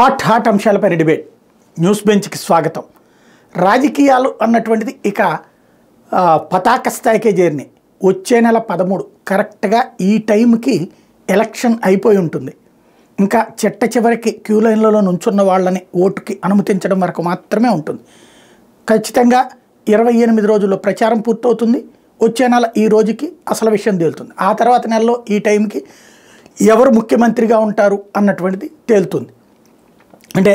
Hot అంశాలపై debate news బెంచ్కి స్వాగతం. రాజకీయాలు అన్నటువంటిది ఇక పతాక స్థాయికే చేరినాయి. వచ్చే నెల 13 కరెక్ట్గా ఈ టైంకి ఎలక్షన్ అయిపోయి ఉంటుంది. ఇంకా చివరికి క్యూ లైన్లలో నుంచున్న వాళ్ళని ఓటుకి అనుమతించడం వరకు మాత్రమే ఉంటుంది. ఖచ్చితంగా 28 రోజుల్లో ప్రచారం పూర్తవుతుంది. వచ్చే నెల ఈ రోజుకి అసలు విషయం తేలుతుంది. ఆ తర్వాత నెలలో ఈ టైంకి ఎవరు ముఖ్యమంత్రిగా ఉంటారు అన్నటువంటిది తేలుతుంది. అంటే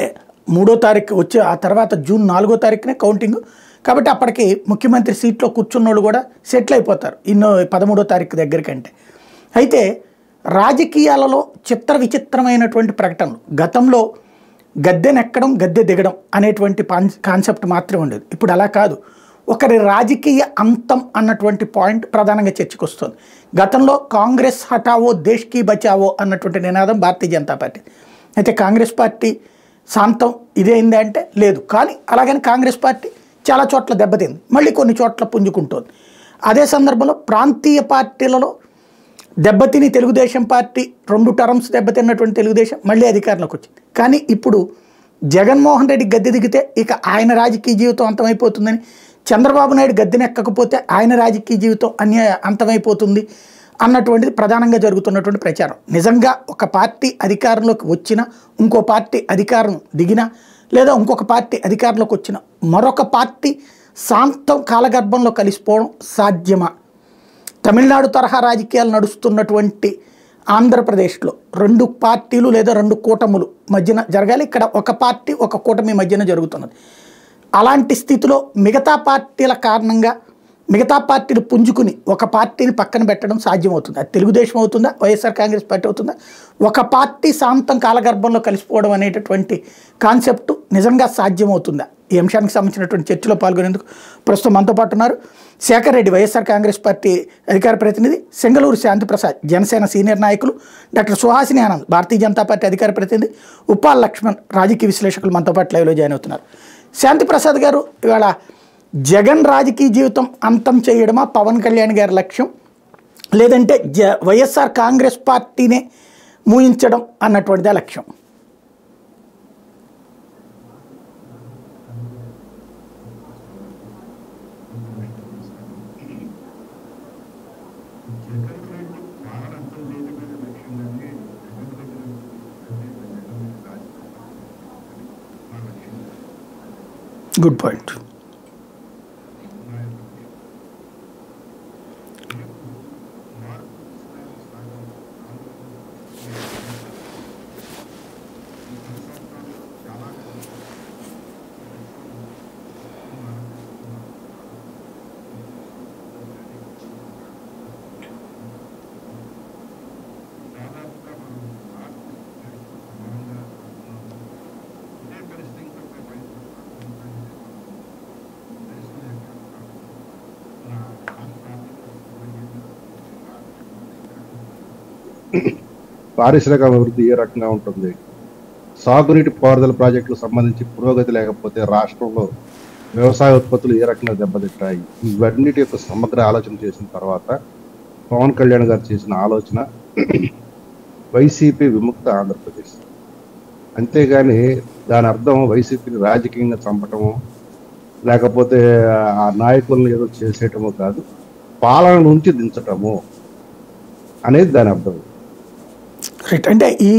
3వ తారీఖు వచ్చే ఆ తర్వాత జూన్ 4వ తారీఖునే కౌంటింగ్. కాబట్టి అప్పటికి ముఖ్యమంత్రి సీట్లో కూర్చున్నోళ్ళు కూడా సెటిల్ అయిపోతారు ఇన్నో 13వ తారీఖు దగ్గరికంటే. అయితే రాజకీయాలలో విచిత్రమైనటువంటి ప్రకటనలు. గతంలో గద్దెనెక్కడం గద్దె దిగడం అనేటువంటి కాన్సెప్ట్ మాత్రమే ఉండేది. ఇప్పుడు అలా కాదు. ఒకరి రాజకీయ అంతం అన్నటువంటి పాయింట్ ప్రధానంగా చర్చకు వస్తుంది. గతంలో కాంగ్రెస్ హటావో దేశ్కి బచావో అన్నటువంటి నినాదం భారతీయ జనతా పార్టీ. అయితే కాంగ్రెస్ పార్టీ శాంతం ఇదేంది అంటే లేదు. కానీ అలాగని కాంగ్రెస్ పార్టీ చాలా చోట్ల దెబ్బతింది, మళ్ళీ కొన్ని చోట్ల పుంజుకుంటోంది. అదే సందర్భంలో ప్రాంతీయ పార్టీలలో దెబ్బతిని తెలుగుదేశం పార్టీ 2 టర్మ్స్ దెబ్బతిన్నటువంటి తెలుగుదేశం మళ్ళీ అధికారంలోకి వచ్చింది. కానీ ఇప్పుడు జగన్మోహన్ రెడ్డి గద్దె దిగితే ఇక ఆయన రాజకీయ జీవితం అంతమైపోతుందని, చంద్రబాబు నాయుడు గద్దెనెక్కకపోతే ఆయన రాజకీయ జీవితం అంతమైపోతుంది అన్నటువంటిది ప్రధానంగా జరుగుతున్నటువంటి ప్రచారం. నిజంగా ఒక పార్టీ అధికారంలోకి వచ్చినా, ఇంకో పార్టీ అధికారం దిగినా, లేదా ఇంకొక పార్టీ అధికారంలోకి వచ్చినా మరొక పార్టీ శాంతం కాలగర్భంలో కలిసిపోవడం సాధ్యమా? తమిళనాడు తరహా రాజకీయాలు నడుస్తున్నటువంటి ఆంధ్రప్రదేశ్లో 2 పార్టీలు లేదా 2 కూటములు మధ్యన జరగాలి. ఇక్కడ ఒక పార్టీ ఒక కూటమి మధ్యన జరుగుతున్నది. అలాంటి స్థితిలో మిగతా పార్టీల కారణంగా మిగతా పార్టీలు పుంజుకుని ఒక పార్టీని పక్కన పెట్టడం సాధ్యమవుతుంది. అది తెలుగుదేశం అవుతుందా, వైఎస్ఆర్ కాంగ్రెస్ పార్టీ అవుతుందా? ఒక పార్టీ శాంతం కాలగర్భంలో కలిసిపోవడం అనేటటువంటి కాన్సెప్ట్ నిజంగా సాధ్యమవుతుందా? ఈ అంశానికి సంబంధించినటువంటి చర్చలో పాల్గొనేందుకు ప్రస్తుతం మనతో పాటు ఉన్నారు శేఖర్ రెడ్డి, వైఎస్ఆర్ కాంగ్రెస్ పార్టీ అధికార ప్రతినిధి, సెంగళూరు శాంతిప్రసాద్ జనసేన సీనియర్ నాయకులు, డాక్టర్ సుహాసిని ఆనంద్ భారతీయ జనతా పార్టీ అధికార ప్రతినిధి, ఉప్పాల్ లక్ష్మణ్ రాజకీయ విశ్లేషకులు మనతో పాటు లైవ్లో జాయిన్ అవుతున్నారు. శాంతిప్రసాద్ గారు, ఇవాళ జగన్ రాజకీయ జీవితం అంతం చేయడమా పవన్ కళ్యాణ్ గారి లక్ష్యం, లేదంటే వైఎస్ఆర్ కాంగ్రెస్ పార్టీనే మూయించడం అన్నటువంటిదే లక్ష్యం? Good point. పారిశ్రామిక అభివృద్ధి ఏ రకంగా ఉంటుంది, సాగునీటి పారుదల ప్రాజెక్టులకు సంబంధించి పురోగతి లేకపోతే రాష్ట్రంలో వ్యవసాయ ఉత్పత్తులు ఏ రకంగా దెబ్బతింటాయి, ఇవన్నిటి యొక్క సమగ్ర ఆలోచన చేసిన తర్వాత పవన్ కళ్యాణ్ గారు చేసిన ఆలోచన వైసీపీ విముక్త ఆంధ్రప్రదేశ్. అంతేగాని దాని అర్థం వైసీపీని రాజకీయంగా చంపటము లేకపోతే ఆ నాయకులను ఏదో చేసేయటమో కాదు, పాలన నుంచి దించటము అనేది దాని అర్థం. రైట్. అంటే ఈ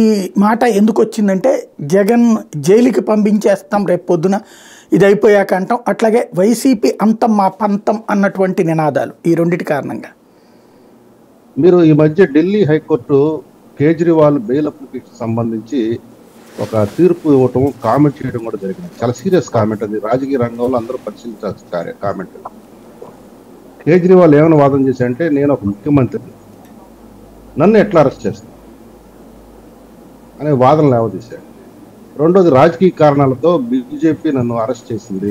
మాట ఎందుకు వచ్చిందంటే, జగన్ జైలుకి పంపించేస్తాం రేపు పొద్దున ఇది అయిపోయాక అంటాం, అట్లాగే వైసీపీ అంతం మా పంతం అన్నటువంటి నినాదాలు, ఈ రెండింటి కారణంగా. మీరు ఈ మధ్య Delhi high court Kejriwal bail application సంబంధించి ఒక తీర్పు ఇవ్వటం, కామెంట్ చేయడం కూడా జరిగింది. చాలా సీరియస్ కామెంట్ అది. రాజకీయ రంగంలో అందరూ పరిశీలించాల్సిన కామెంట్. కేజ్రీవాల్ ఏమైనా వాదన చేశారంటే, నేను ఒక ముఖ్యమంత్రిని, నన్ను ఎట్లా అరెస్ట్ చేస్తాను అనే వాదన లేవదీశాడు. రెండోది, రాజకీయ కారణాలతో బీజేపీ నన్ను అరెస్ట్ చేసింది,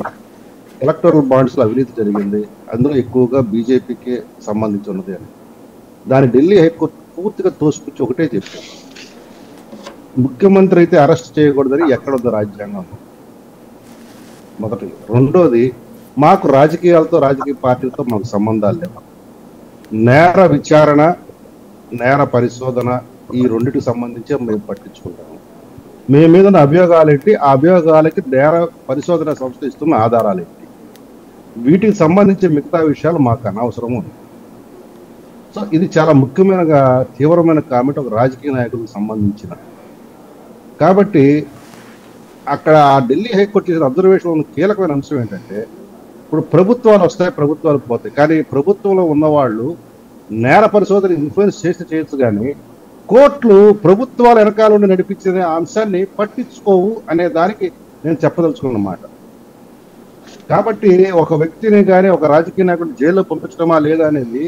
ఎలక్టోరల్ బాండ్స్లో అవినీతి జరిగింది, అందులో ఎక్కువగా బీజేపీకి సంబంధించి ఉన్నది అని. దాని ఢిల్లీ హైకోర్టు పూర్తిగా తోసిపుచ్చి ఒకటే చెప్పారు, ముఖ్యమంత్రి అయితే అరెస్ట్ చేయకూడదని ఎక్కడుందో రాజ్యాంగం. మొదటి. రెండోది, మాకు రాజకీయాలతో రాజకీయ పార్టీలతో మాకు సంబంధాలు లేవు. నేర విచారణ, నేర పరిశోధన ఈ రెండింటికి సంబంధించి మేము పట్టించుకుంటాము. మీ మీద ఉన్న అభియోగాలు ఏంటి, ఆ అభియోగాలకి నేర పరిశోధన సంస్థ ఇస్తున్న ఆధారాలు ఏంటి, వీటికి సంబంధించి మిగతా విషయాలు మాకు అనవసరము. సో ఇది చాలా ముఖ్యమైన తీవ్రమైన కామెంట్ ఒక రాజకీయ నాయకులకు సంబంధించిన. కాబట్టి అక్కడ ఢిల్లీ హైకోర్టు చేసిన అబ్జర్వేషన్ ఉన్న కీలకమైన అంశం ఏంటంటే, ఇప్పుడు ప్రభుత్వాలు వస్తాయి, ప్రభుత్వాలు పోతాయి, కానీ ప్రభుత్వంలో ఉన్నవాళ్ళు నేర పరిశోధన ఇన్ఫ్లుయెన్స్ చేయొచ్చు, కానీ కోర్టులు ప్రభుత్వాల వెనకాల నుండి నడిపించే అంశాన్ని పట్టించుకోవు అనే దానికి నేను చెప్పదలుచుకున్నమాట. కాబట్టి ఒక వ్యక్తిని కానీ ఒక రాజకీయ నాయకుడిని జైల్లో పంపించడమా లేదా అనేది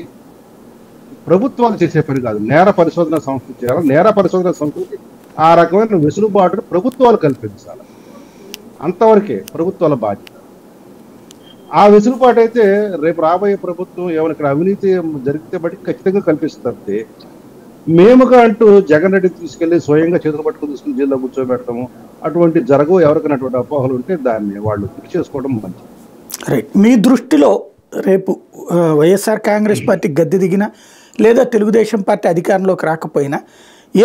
ప్రభుత్వాలు చేసే పని కాదు, నేర పరిశోధన సంస్థ చేయాలి. నేర పరిశోధన సంస్థకి ఆ రకమైన వెసులుబాటును ప్రభుత్వాలు కల్పించాలి, అంతవరకే ప్రభుత్వాల బాధ్యత. ఆ వెసులుబాటు అయితే రేపు రాబోయే ప్రభుత్వం ఏమైనా ఇక్కడ అవినీతి జరిగితే బట్టి ఖచ్చితంగా కల్పిస్తుంది. మేముగా అంటూ జగన్ రెడ్డి తీసుకెళ్లి స్వయంగా చేతులు పట్టుకుని తీసుకుని జైల్లో కూర్చోబెట్టడము అటువంటి జరగవు. ఎవరికైనా అటువంటి అపోహలు ఉంటే దాన్ని వాళ్ళు గుర్తు చేసుకోవడం మంచిది. రైట్. మీ దృష్టిలో రేపు వైఎస్ఆర్ కాంగ్రెస్ పార్టీ గద్దె దిగినా లేదా తెలుగుదేశం పార్టీ అధికారంలోకి రాకపోయినా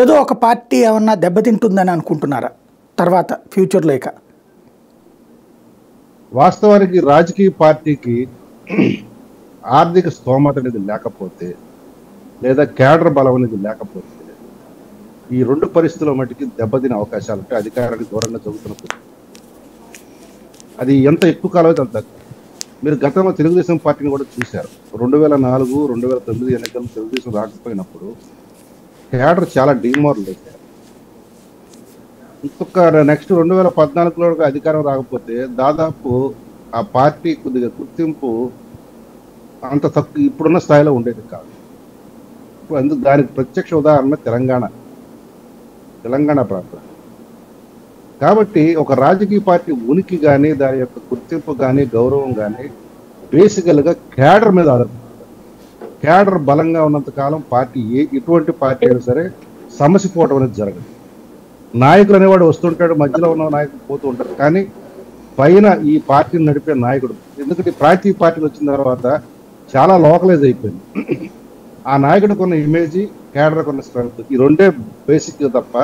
ఏదో ఒక పార్టీ ఏమన్నా దెబ్బతింటుందని అనుకుంటున్నారా తర్వాత ఫ్యూచర్లో? ఇక వాస్తవానికి రాజకీయ పార్టీకి ఆర్థిక స్తోమత అనేది లేకపోతే లేదా కేడర్ బలం అనేది లేకపోతే ఈ రెండు పరిస్థితుల మటుకి దెబ్బతినే అవకాశాలు ఉంటాయి. అధికారానికి దూరంగా జరుగుతున్నప్పుడు అది ఎంత ఎక్కువ కాలం అయితే అంత. మీరు గతంలో తెలుగుదేశం పార్టీని కూడా చూశారు. 2004, 2009 ఎన్నికలు తెలుగుదేశం రాకపోయినప్పుడు కేడర్ చాలా డిమారల్ అయిపోయారు. ఇంకొక నెక్స్ట్ 2014లో అధికారం రాకపోతే దాదాపు ఆ పార్టీ కొద్దిగా గుర్తింపు అంత తక్కువ ఇప్పుడున్న స్థాయిలో ఉండేది కాదు. అందుకు దానికి ప్రత్యక్ష ఉదాహరణ తెలంగాణ ప్రాంతం. కాబట్టి ఒక రాజకీయ పార్టీ ఉనికి కానీ దాని యొక్క గుర్తింపు కానీ గౌరవం కానీ బేసికల్గా కేడర్ మీద ఆధారపడుతుంది. కేడర్ బలంగా ఉన్నంత కాలం పార్టీ ఎటువంటి పార్టీ అయినా సరే సమసిపోవడం అనేది జరగదు. నాయకులు అనేవాడు వస్తుంటాడు, మధ్యలో ఉన్న నాయకులు పోతూ ఉంటారు, కానీ పైన ఈ పార్టీని నడిపే నాయకుడు. ఎందుకంటే ప్రాంతీయ పార్టీలు వచ్చిన తర్వాత చాలా లోకలైజ్ అయిపోయింది. ఆ నాయకుడు కొన్న ఇమేజ్, కేడర్ కొన్న స్ట్రెంగ్త్, ఈ రెండే బేసిక్ తప్ప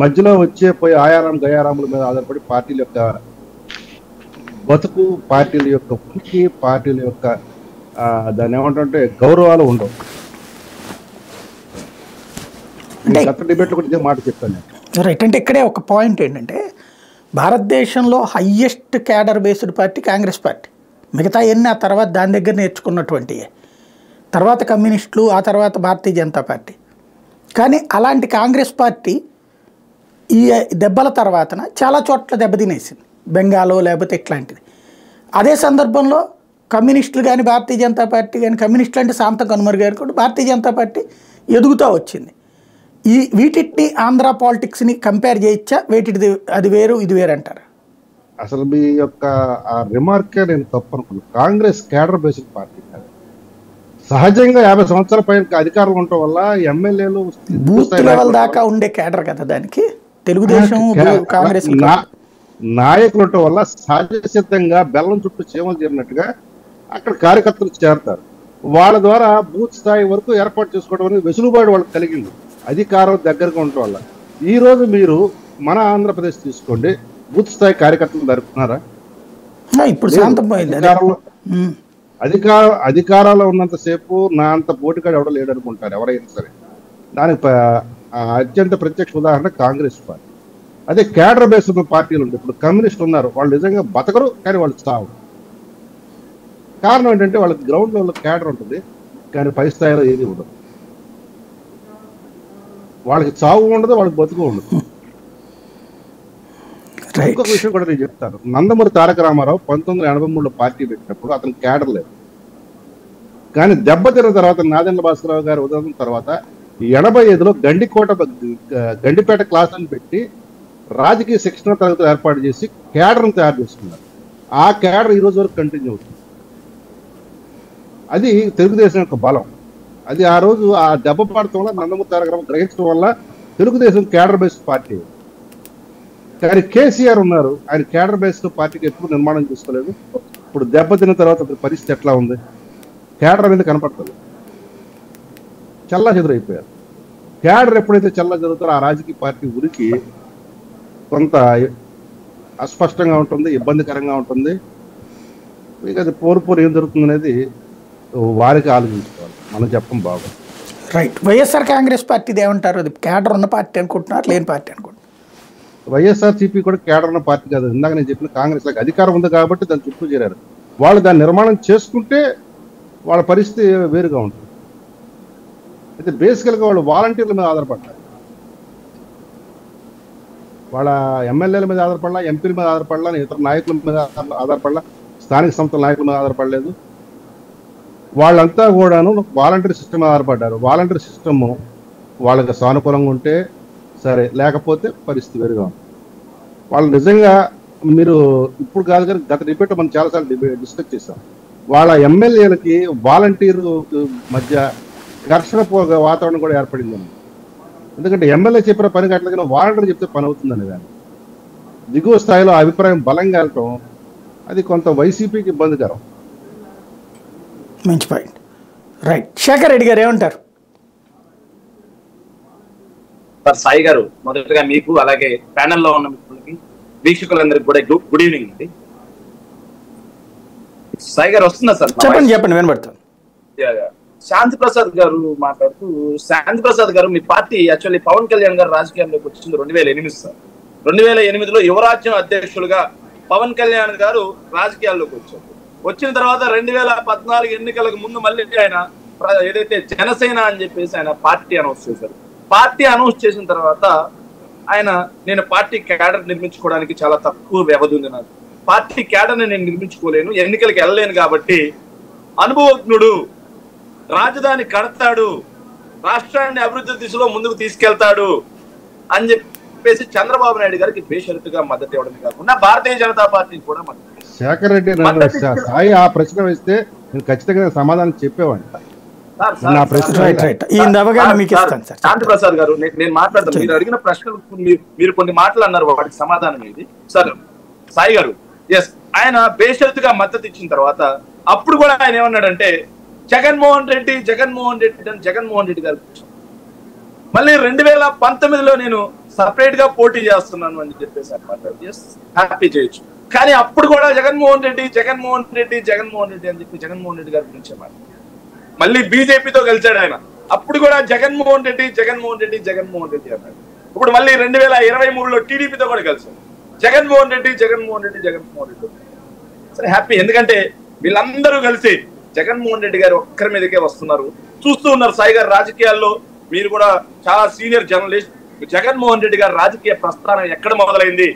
మధ్యలో వచ్చే పోయి ఆయారం గయారాముల మీద ఆధారపడి పార్టీల యొక్క బతుకు, పార్టీల యొక్క ఉనికి, పార్టీల యొక్క దాన్ని ఏమంటే గౌరవాలు ఉండవు. గత డిబేట్లో కూడా ఇదే మాట చెప్తాను. రైట్. అంటే ఇక్కడే ఒక పాయింట్ ఏంటంటే భారతదేశంలో highest cadre based party Congress party. మిగతా ఎన్ని ఆ తర్వాత దాని దగ్గర నేర్చుకున్నటువంటి, తర్వాత కమ్యూనిస్టులు, ఆ తర్వాత భారతీయ జనతా పార్టీ. కానీ అలాంటి కాంగ్రెస్ పార్టీ ఈ దెబ్బల తర్వాతన చాలా చోట్ల దెబ్బతినేసింది, బెంగాలో లేకపోతే ఇట్లాంటిది. అదే సందర్భంలో కమ్యూనిస్టులు కానీ భారతీయ జనతా పార్టీ కానీ, కమ్యూనిస్టులు అంటే శాంతం కనుమరుగారు కూడా, భారతీయ జనతా పార్టీ ఎదుగుతూ వచ్చింది. వీటిని ఆంధ్ర పాలిటిక్స్ని కంపేర్ చేయొచ్చా? వీటిది అది వేరు ఇది వేరు అంటారు? అసలు మీ యొక్క ఆ రిమార్కే నేను తప్పు అనుకున్నాను. కాంగ్రెస్ కేడర్ బేస్డ్ పార్టీ కాదు. సహజంగా 50 సంవత్సరాల పైన అధికారం ఉండటం వల్ల ఎమ్మెల్యేలు బూత్ లెవెల్ దాకా ఉండే కేడర్ కదా దానికి. తెలుగుదేశం కాంగ్రెస్ నాయకులు ఉండటం వల్ల సహజ సిద్ధంగా బెల్లం చుట్టూ చీమలు చేరినట్టుగా అక్కడ కార్యకర్తలు చేరతారు. వాళ్ళ ద్వారా బూత్ స్థాయి వరకు ఏర్పాటు చేసుకోవడం అనేది వెసులుబాటు వాళ్ళకి కలిగింది, అధికారం దగ్గరగా ఉండటం వల్ల. ఈ రోజు మీరు మన ఆంధ్రప్రదేశ్ తీసుకోండి, బూత్ స్థాయి కార్యకర్తలు జరుపుతున్నారా? ఇప్పుడు శాంతం పోయింది. అధికారాల్లో ఉన్నంతసేపు నా అంత పోటీకాడు ఎవడో లేడు అనుకుంటారు ఎవరైనా సరే. దానికి అత్యంత ప్రత్యక్ష ఉదాహరణ కాంగ్రెస్ పార్టీ. అదే కేడర్ బేస్ ఉన్న పార్టీలు ఉంటాయి. ఇప్పుడు కమ్యూనిస్టులు ఉన్నారు, వాళ్ళు నిజంగా బతకరు, కానీ వాళ్ళు చావు. కారణం ఏంటంటే వాళ్ళకి గ్రౌండ్ లెవెల్ కేడర్ ఉంటుంది, కానీ పై స్థాయిలో ఏది ఉండదు. వాళ్ళకి చావు ఉండదు, వాళ్ళకి బతుకు ఉండదు. ఇంకొక విషయం కూడా నేను చెప్తాను. నందమూరి తారక రామారావు 1983లో పార్టీ పెట్టినప్పుడు అతను కేడర్ లేదు, కానీ దెబ్బతిన్న తర్వాత నాదెండ్ల భాస్కరరావు గారి ఉదాహరణ తర్వాత 85లో గండిపేట క్లాస్ అని పెట్టి రాజకీయ శిక్షణ తరగతులు ఏర్పాటు చేసి కేడర్ను తయారు చేసుకున్నారు. ఆ కేడర్ ఈ రోజు వరకు కంటిన్యూ అవుతుంది. అది తెలుగుదేశం యొక్క బలం. అది ఆ రోజు ఆ దెబ్బ పడటం వల్ల నందమూరి తారక రామారావు గ్రహించడం వల్ల తెలుగుదేశం కేడర్ బేస్డ్ పార్టీ. కానీ కేసీఆర్ ఉన్నారు, ఆయన కేడర్ బేస్డ్ పార్టీకి ఎప్పుడు నిర్మాణం చేసుకోలేదు. ఇప్పుడు దెబ్బతిన్న తర్వాత పరిస్థితి ఎట్లా ఉంది? కేడర్ అనేది కనపడుతుంది, చల్లా చెదురైపోయారు. కేడర్ ఎప్పుడైతే చల్లా జరుగుతారో ఆ రాజకీయ పార్టీ ఉనికి కొంత అస్పష్టంగా ఉంటుంది, ఇబ్బందికరంగా ఉంటుంది. ఇక అది పోరు ఏం జరుగుతుంది అనేది వారికి ఆలోచించుకోవాలి, మనం చెప్పం బాగుంది. రైట్. వైఎస్ఆర్ కాంగ్రెస్ పార్టీది ఏమంటారు? అది కేడర్ ఉన్న పార్టీ అనుకుంటున్నారు, లేని పార్టీ అనుకుంటున్నారు? వైఎస్ఆర్సీపీ కూడా కేడర్ ఉన్న పార్టీ కాదు. ఇందాక నేను చెప్పిన కాంగ్రెస్ లాగా అధికారం ఉంది కాబట్టి దాని చుట్టూ చేరారు. వాళ్ళు దాన్ని నిర్మాణం చేసుకుంటే వాళ్ళ పరిస్థితి వేరుగా ఉంటుంది. అయితే బేసికల్గా వాళ్ళు వాలంటీర్ల మీద ఆధారపడ్డారు. వాళ్ళ ఎమ్మెల్యేల మీద ఆధారపడలా, ఎంపీల మీద ఆధారపడలా, ఇతర నాయకుల మీద ఆధారపడలా, స్థానిక సంస్థల నాయకుల మీద ఆధారపడలేదు. వాళ్ళంతా కూడాను వాలంటీర్ సిస్టమ్ ఆధారపడ్డారు. వాలంటీర్ సిస్టమ్ వాళ్ళకి సానుకూలంగా ఉంటే సరే, లేకపోతే పరిస్థితి వేరుగా ఉంది. వాళ్ళు నిజంగా మీరు ఇప్పుడు కాదు కానీ గత డిబేట్ మనం చాలాసార్లు డిస్కస్ చేస్తాం. వాళ్ళ ఎమ్మెల్యేలకి వాలంటీర్ మధ్య ఘర్షణ వాతావరణం కూడా ఏర్పడిందని. ఎందుకంటే ఎమ్మెల్యే చెప్పిన పని కావట్లేదు, వాలంటీర్ చెప్తే పని అవుతుందని. దాన్ని దిగువ స్థాయిలో అభిప్రాయం బలంగా వెళ్ళటం అది కొంత వైసీపీకి ఇబ్బందికరం. మంచి పాయింట్. రైట్. శేఖర్ రెడ్డి గారు ఏమంటారు? సార్ సాయి గారు, మొదటగా మీకు అలాగే ప్యానెల్లో ఉన్న మిత్రులకి వీక్షకులందరికీ కూడా గుడ్ ఈవినింగ్ అండి. సాయి గారు వస్తుందా సార్? చెప్పండి వినబడుతుంది. శాంతి ప్రసాద్ గారు మాట్లాడుతూ, శాంతి ప్రసాద్ గారు మీ పార్టీ యాక్చువల్లీ పవన్ కళ్యాణ్ గారు రాజకీయాల్లోకి వచ్చింది 2008 సార్. 2008లో యువరాజ్యం అధ్యక్షులుగా పవన్ కళ్యాణ్ గారు రాజకీయాల్లోకి వచ్చారు. వచ్చిన తర్వాత 2014 ఎన్నికలకు ముందు మళ్ళీ ఆయన ఏదైతే జనసేన అని చెప్పేసి ఆయన పార్టీ అనౌన్స్ చేశారు. పార్టీ అనౌన్స్ చేసిన తర్వాత ఆయన, నేను పార్టీ క్యాడర్ నిర్మించుకోవడానికి చాలా తక్కువ వ్యవధి ఉంది, నాకు పార్టీ క్యాడర్ని నేను నిర్మించుకోలేను, ఎన్నికలకు వెళ్ళలేను, కాబట్టి అనుభవజ్ఞుడు రాజధాని కడతాడు, రాష్ట్రాన్ని అభివృద్ధి దిశలో ముందుకు తీసుకెళ్తాడు అని చెప్పేసి చంద్రబాబు నాయుడు గారికి బేషరతుగా మద్దతు ఇవ్వడమే కాకుండా భారతీయ జనతా పార్టీకి కూడా మద్దతు. శేఖర్ రెడ్డి సాయి ఆ ప్రశ్న వేస్తే నేను ఖచ్చితంగా సమాధానం చెప్పేవాడిని. శాంతి ప్రసాద్ గారు, నేను మాట్లాడతాను. మీరు అడిగిన ప్రశ్నలు మీరు కొన్ని మాటలు అన్నారు, వాటికి సమాధానం ఇది సార్. సాయి గారు, ఎస్, ఆయన బేషరతుగా మద్దతు ఇచ్చిన తర్వాత అప్పుడు కూడా ఆయన ఏమన్నాడంటే జగన్మోహన్ రెడ్డి అని జగన్మోహన్ రెడ్డి గారు మళ్ళీ 2019లో నేను సపరేట్ గా పోటీ చేస్తున్నాను అని చెప్పేసి మాట్లాడు. ఎస్, హ్యాపీ చేయొచ్చు. కానీ అప్పుడు కూడా జగన్మోహన్ రెడ్డి అని చెప్పి జగన్మోహన్ రెడ్డి గారి గురించి మాట్లాడు. మళ్ళీ బీజేపీతో కలిశాడు ఆయన, అప్పుడు కూడా జగన్మోహన్ రెడ్డి అన్నాడు. ఇప్పుడు మళ్ళీ 2023లో టీడీపీతో కూడా కలిశాడు, జగన్మోహన్ రెడ్డి. సరే, హ్యాపీ. ఎందుకంటే వీళ్ళందరూ కలిసి జగన్మోహన్ రెడ్డి గారు ఒక్కరి మీదకే వస్తున్నారు. చూస్తూ ఉన్నారు సాయి గారు, రాజకీయాల్లో మీరు కూడా చాలా సీనియర్ జర్నలిస్ట్. జగన్మోహన్ రెడ్డి గారు రాజకీయ ప్రస్థానం ఎక్కడ మొదలైంది?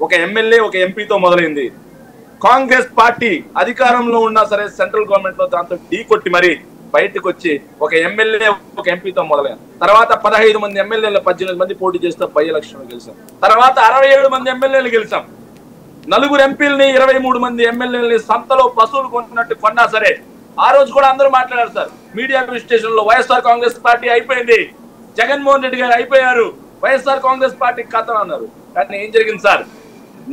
ఒక ఎమ్మెల్యే, ఒక ఎంపీతో మొదలైంది. కాంగ్రెస్ పార్టీ అధికారంలో ఉన్నా సరే సెంట్రల్ గవర్నమెంట్ లో దాంతో ఢీ కొట్టి మరి బయటకు వచ్చి ఒక ఎమ్మెల్యే, ఒక ఎంపీతో మొదలైంది. తర్వాత 15 మంది ఎమ్మెల్యేలు, 18 మంది పోటీ చేస్తే బై ఎలక్షన్ గెలిచాం. తర్వాత 67 మంది ఎమ్మెల్యేలు గెలిచాం. 4 ఎంపీలని, 23 మంది ఎమ్మెల్యేలని సంతలో పశువులు కొన్నట్టు కొన్నా సరే ఆ రోజు కూడా అందరూ మాట్లాడారు సార్ మీడియా విశ్లేషణ లో. వైఎస్ఆర్ కాంగ్రెస్ పార్టీ అయిపోయింది, జగన్మోహన్ రెడ్డి గారు అయిపోయారు, వైఎస్ఆర్ కాంగ్రెస్ పార్టీ కథ అన్నారు. కానీ ఏం జరిగింది సార్?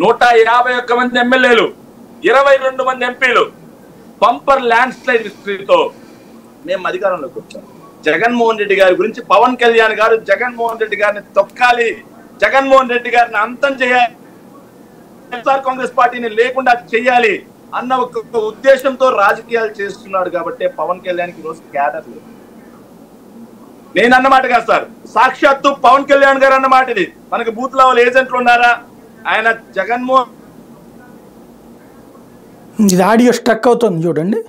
151 మంది ఎమ్మెల్యేలు, 22 మంది ఎంపీలు, బంపర్ ల్యాండ్ స్లైడ్ హిస్టరీతో మేము అధికారంలోకి వచ్చాం. జగన్మోహన్ రెడ్డి గారి గురించి పవన్ కళ్యాణ్ గారు జగన్మోహన్ రెడ్డి గారిని తొక్కాలి, జగన్మోహన్ రెడ్డి గారిని అంతం చేయాలి, వైఎస్ఆర్ కాంగ్రెస్ పార్టీని లేకుండా చేయాలి అన్న ఒక ఉద్దేశంతో రాజకీయాలు చేస్తున్నాడు. కాబట్టి పవన్ కళ్యాణ్కి ఈరోజు క్యాడర్ లేదు. నేను అన్నమాట కాదు సార్, సాక్షాత్తు పవన్ కళ్యాణ్ గారు అన్నమాట ఇది. మనకి బూత్ లెవెల్ ఏజెంట్లు ఉన్నారా? ఆయన జగన్మోహన్, ఇది ఆడియో స్ట్రక్ అవుతుంది చూడండి,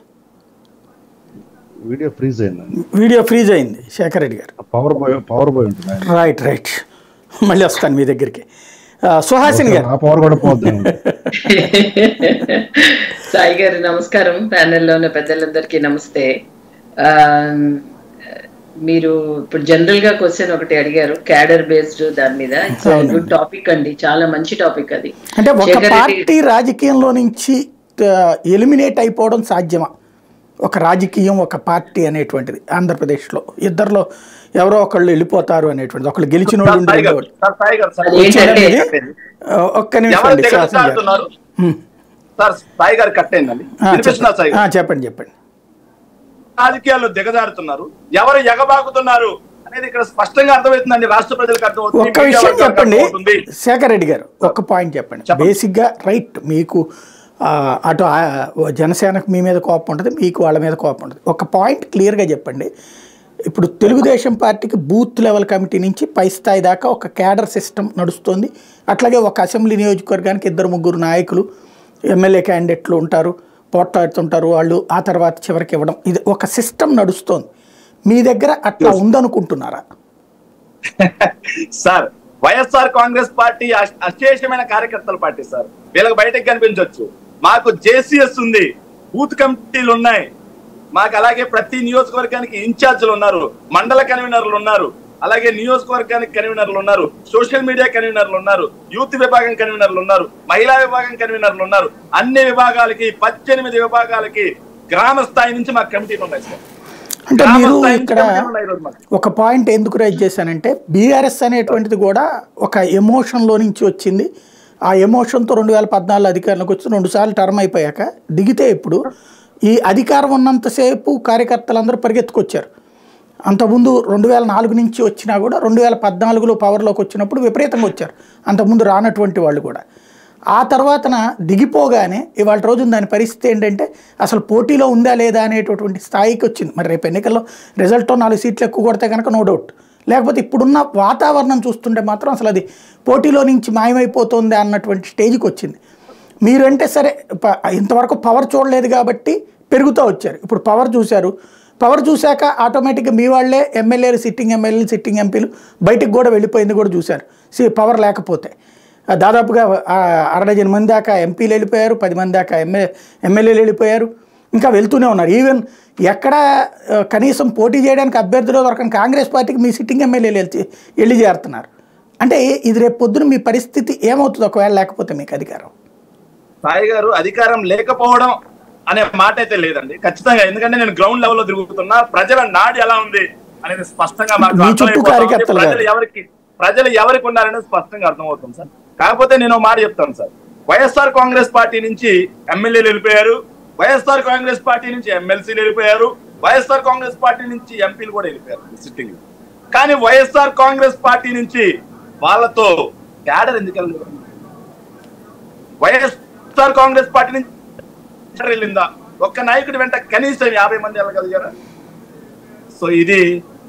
వీడియో ఫ్రీజ్ అయింది శేఖర్ రెడ్డి గారు. పవర్ బాయ్ ఉంటుంది. రైట్. మళ్ళీ వస్తాను మీ దగ్గరికి. సుహాసిని గారు. సాయి గారు నమస్కారం, ప్యానెల్లో ఉన్న పెద్దలందరికీ నమస్తే. మీరు ఇప్పుడు జనరల్ గా క్వశ్చన్ ఒకటి అడిగారు, క్యాడర్ బేస్డ్ దాని మీద. ఇట్స్ గుడ్ టాపిక్ అండి, చాలా మంచి టాపిక్ అది. అంటే ఒక పార్టీ రాజకీయంలో నుంచి ఎలిమినేట్ అయిపోవడం సాధ్యమా? ఒక రాజకీయం, ఒక పార్టీ అనేటువంటిది ఆంధ్రప్రదేశ్లో ఇద్దరిలో ఎవరో ఒకళ్ళు వెళ్ళిపోతారు అనేటువంటిది, ఒకళ్ళు గెలిచిన వాళ్ళు ఉండేవాళ్ళు. ఒక్క నిమిషం చెప్పండి. రాజకీయాల్లో దిగజారుతున్నారు, ఎవరు ఎగబాకుతున్నారు అనేది ఇక్కడ స్పష్టంగా అర్థమవుతుందండి, రాష్ట్ర ప్రజలకు అర్థమవుతుంది. ఒక్క విషయం చెప్పండి శేఖర్ రెడ్డి గారు, ఒక్క పాయింట్ చెప్పండి. బేసిక్గా రైట్, మీకు అటు జనసేనకు మీ మీద కోపం ఉంటుంది, మీకు వాళ్ళ మీద కోపం ఉంటుంది. ఒక పాయింట్ క్లియర్గా చెప్పండి. ఇప్పుడు తెలుగుదేశం పార్టీకి బూత్ లెవెల్ కమిటీ నుంచి పై స్థాయి దాకా ఒక క్యాడర్ సిస్టమ్ నడుస్తుంది. అట్లాగే ఒక అసెంబ్లీ నియోజకవర్గానికి 2-3 నాయకులు ఎమ్మెల్యే క్యాండిడేట్లు ఉంటారు, పోట్లాడుతుంటారు వాళ్ళు, ఆ తర్వాత చివరికి ఇవ్వడం, ఇది ఒక సిస్టమ్ నడుస్తోంది. మీ దగ్గర అట్లా ఉందనుకుంటున్నారా? సార్, వైఎస్ఆర్ కాంగ్రెస్ పార్టీ అశేషమైన కార్యకర్తల పార్టీ సార్. వీళ్ళకి బయటకు కనిపించవచ్చు. మాకు జేసీఎస్ ఉంది, బూత్ కమిటీలు ఉన్నాయి, మాకు అలాగే ప్రతి నియోజకవర్గానికి ఇన్ఛార్జీలు ఉన్నారు, మండల కన్వీనర్లు ఉన్నారు, అలాగే నియోజకవర్గానికి కన్వీనర్లు ఉన్నారు, సోషల్ మీడియా కన్వీనర్లు ఉన్నారు, యూత్ విభాగం కన్వీనర్లు ఉన్నారు, మహిళా విభాగం కన్వీనర్లు ఉన్నారు. అన్ని విభాగాలకి 18 విభాగాలకి గ్రామ స్థాయి నుంచి మాకు కమిటీలు ఉన్నాయి సార్. అంటే మీరు ఇక్కడ ఒక పాయింట్ ఎందుకు రైజ్ చేశానంటే, బీఆర్ఎస్ అనేటువంటిది కూడా ఒక ఎమోషన్లో నుంచి వచ్చింది. ఆ ఎమోషన్తో 2014 అధికారంలోకి వచ్చి 2 సార్లు టర్మ్ అయిపోయాక దిగితే ఇప్పుడు ఈ అధికారం ఉన్నంతసేపు కార్యకర్తలందరూ పరిగెత్తుకొచ్చారు. అంతకుముందు 2004 నుంచి వచ్చినా కూడా 2014లో పవర్లోకి వచ్చినప్పుడు విపరీతంగా వచ్చారు, అంతకుముందు రానటువంటి వాళ్ళు కూడా. ఆ తర్వాతన దిగిపోగానే ఇవాళ రోజున దాని పరిస్థితి ఏంటంటే అసలు పోటీలో ఉందా లేదా అనేటటువంటి స్థాయికి వచ్చింది. మరి రేపు ఎన్నికల్లో రిజల్ట్తో 4 సీట్లు ఎక్కువ కొడితే కనుక నో డౌట్, లేకపోతే ఇప్పుడున్న వాతావరణం చూస్తుంటే మాత్రం అసలు అది పోటీలో నుంచి మాయమైపోతుంది అన్నటువంటి స్టేజ్కి వచ్చింది. మీరంటే సరే ఇంతవరకు పవర్ చూడలేదు కాబట్టి పెరుగుతూ వచ్చారు, ఇప్పుడు పవర్ చూశారు. పవర్ చూశాక ఆటోమేటిక్గా మీ వాళ్ళే ఎమ్మెల్యేలు, సిట్టింగ్ ఎమ్మెల్యేలు, సిట్టింగ్ ఎంపీలు బయటికి కూడా వెళ్ళిపోయింది కూడా చూశారు. పవర్ లేకపోతే దాదాపుగా 60 మంది దాకా ఎంపీలు వెళ్ళిపోయారు, 10 మంది దాకా ఎమ్మెల్యేలు వెళ్ళిపోయారు, ఇంకా వెళ్తూనే ఉన్నారు. ఈవెన్ ఎక్కడ కనీసం పోటీ చేయడానికి అభ్యర్థులు దొరకని కాంగ్రెస్ పార్టీకి మీ సిట్టింగ్ ఎమ్మెల్యేలు వెళ్ళి చేరుతున్నారు. అంటే ఇది రేపు పొద్దున మీ పరిస్థితి ఏమవుతుంది ఒకవేళ లేకపోతే మీకు అధికారం? సాయి గారు, అధికారం లేకపోవడం అనే మాట అయితే లేదండి ఖచ్చితంగా. ఎందుకంటే నేను గ్రౌండ్ లెవెల్ లో తిరుగుతున్నా, ప్రజల నాడి ఎలా ఉంది అనేది స్పష్టంగా ప్రజలు ఎవరికి ఉన్నారనేది స్పష్టంగా అర్థమవుతుంది సార్. కాకపోతే నేను మాట చెప్తాను సార్, వైఎస్ఆర్ కాంగ్రెస్ పార్టీ నుంచి ఎమ్మెల్యేలు వెళ్ళిపోయారు, వైఎస్ఆర్ కాంగ్రెస్ పార్టీ నుంచి ఎమ్మెల్సీలు వెళ్ళిపోయారు, వైఎస్ఆర్ కాంగ్రెస్ పార్టీ నుంచి ఎంపీలు కూడా వెళ్ళిపోయారు సిట్టింగ్. కానీ వైఎస్ఆర్ కాంగ్రెస్ పార్టీ నుంచి వాళ్ళతో క్యాడర్ ఎందుకు వెళ్ళలేదు? వైఎస్ఆర్ కాంగ్రెస్ పార్టీ నుంచి వెళ్ళిందా? ఒక్క నాయకుడి వెంట కనీసం 50 మంది వెళ్ళగలిగారా? సో ఇది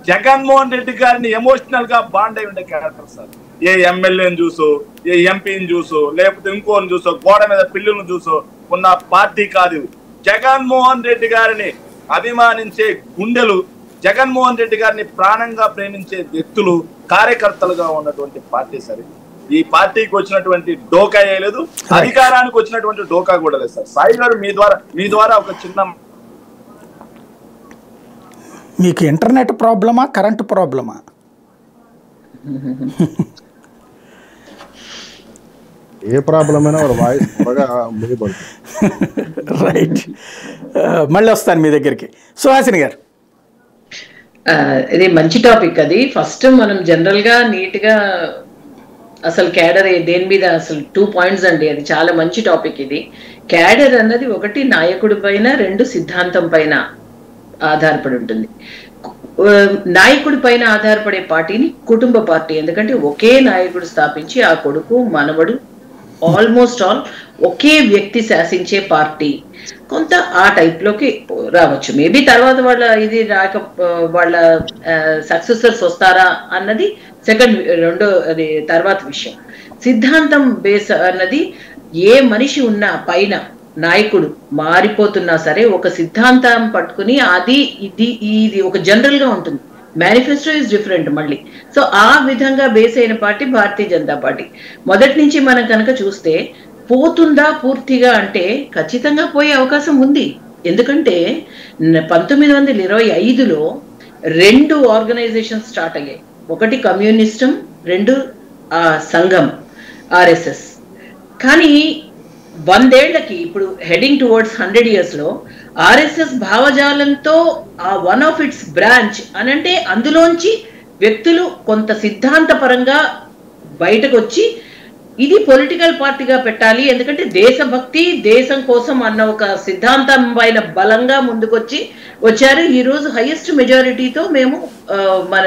జగన్మోహన్ రెడ్డి గారిని ఎమోషనల్ గా బాండ్ అయి ఉండే క్యారెక్టర్ సార్. ఏ ఎమ్మెల్యేని చూసో, ఏ ఎంపీని చూసో, లేకపోతే ఇంకోని చూసో, గోడ మీద పిల్లులను చూసో ఉన్న పార్టీ కాదు. జగన్మోహన్ రెడ్డి గారిని అభిమానించే గుండెలు, జగన్మోహన్ రెడ్డి గారిని ప్రాణంగా ప్రేమించే వ్యక్తులు, కార్యకర్తలుగా ఉన్నటువంటి పార్టీ సరే. ఈ పార్టీకి వచ్చినటువంటి డోకా లేదు, అధికారానికి వచ్చినటువంటి డోకా కూడా లేదు సార్. సాయి గారు, మీ ద్వారా ఒక చిన్న, మీకు ఇంటర్నెట్ ప్రాబ్లమా, కరెంట్ ప్రాబ్లమా? ఏ ప్రాబ్లం అయినా వాయిస్ త్వరగా రైట్, మళ్ళీ వస్తాను మీ దగ్గరికి. సుహాసిని గారు, ఇది మంచి టాపిక్. అది ఫస్ట్ మనం జనరల్ గా నీట్ గా అసలు క్యాడర్ దేని మీద, అసలు 2 పాయింట్స్ అండి. అది చాలా మంచి టాపిక్. ఇది క్యాడర్ అన్నది ఒకటి నాయకుడి పైన, 2 సిద్ధాంతం పైన ఆధారపడి ఉంటుంది. నాయకుడి పైన ఆధారపడే పార్టీని కుటుంబ పార్టీ, ఎందుకంటే ఒకే నాయకుడు స్థాపించి ఆ కొడుకు మనవడు ఆల్మోస్ట్ ఆల్ ఒకే వ్యక్తి శాసించే పార్టీ కొంత ఆ టైప్ లోకి రావచ్చు. మేబీ తర్వాత వాళ్ళ సక్సెసర్స్ వస్తారా అన్నది అది తర్వాత విషయం. సిద్ధాంతం బేస్ అన్నది ఏ మనిషి ఉన్నా పైన నాయకుడు మారిపోతున్నా సరే ఒక సిద్ధాంతం పట్టుకుని ఇది ఒక జనరల్ గా ఉంటుంది. మేనిఫెస్టో ఇస్ డిఫరెంట్ మళ్ళీ. సో ఆ విధంగా బేస్ అయిన పార్టీ భారతీయ జనతా పార్టీ. మొదటి నుంచి మనం కనుక చూస్తే పోతుందా పూర్తిగా అంటే ఖచ్చితంగా పోయే అవకాశం ఉంది. ఎందుకంటే 1925లో 2 ఆర్గనైజేషన్ స్టార్ట్ అయ్యాయి. ఒకటి కమ్యూనిస్టం, 2 సంఘం ఆర్ఎస్ఎస్. కానీ 100 ఏళ్లకి ఇప్పుడు హెడింగ్ టువర్డ్స్ 100 years లో ఆర్ఎస్ఎస్ భావజాలంతో ఆ వన్ ఆఫ్ ఇట్స్ బ్రాంచ్ అనంటే అందులోంచి వ్యక్తులు కొంత సిద్ధాంతపరంగా బయటకు వచ్చి ఇది పొలిటికల్ పార్టీగా పెట్టాలి. ఎందుకంటే దేశభక్తి, దేశం కోసం అన్న ఒక సిద్ధాంతం పైన బలంగా ముందుకొచ్చి వచ్చారు. ఈ రోజు హైయెస్ట్ మెజారిటీతో మేము మన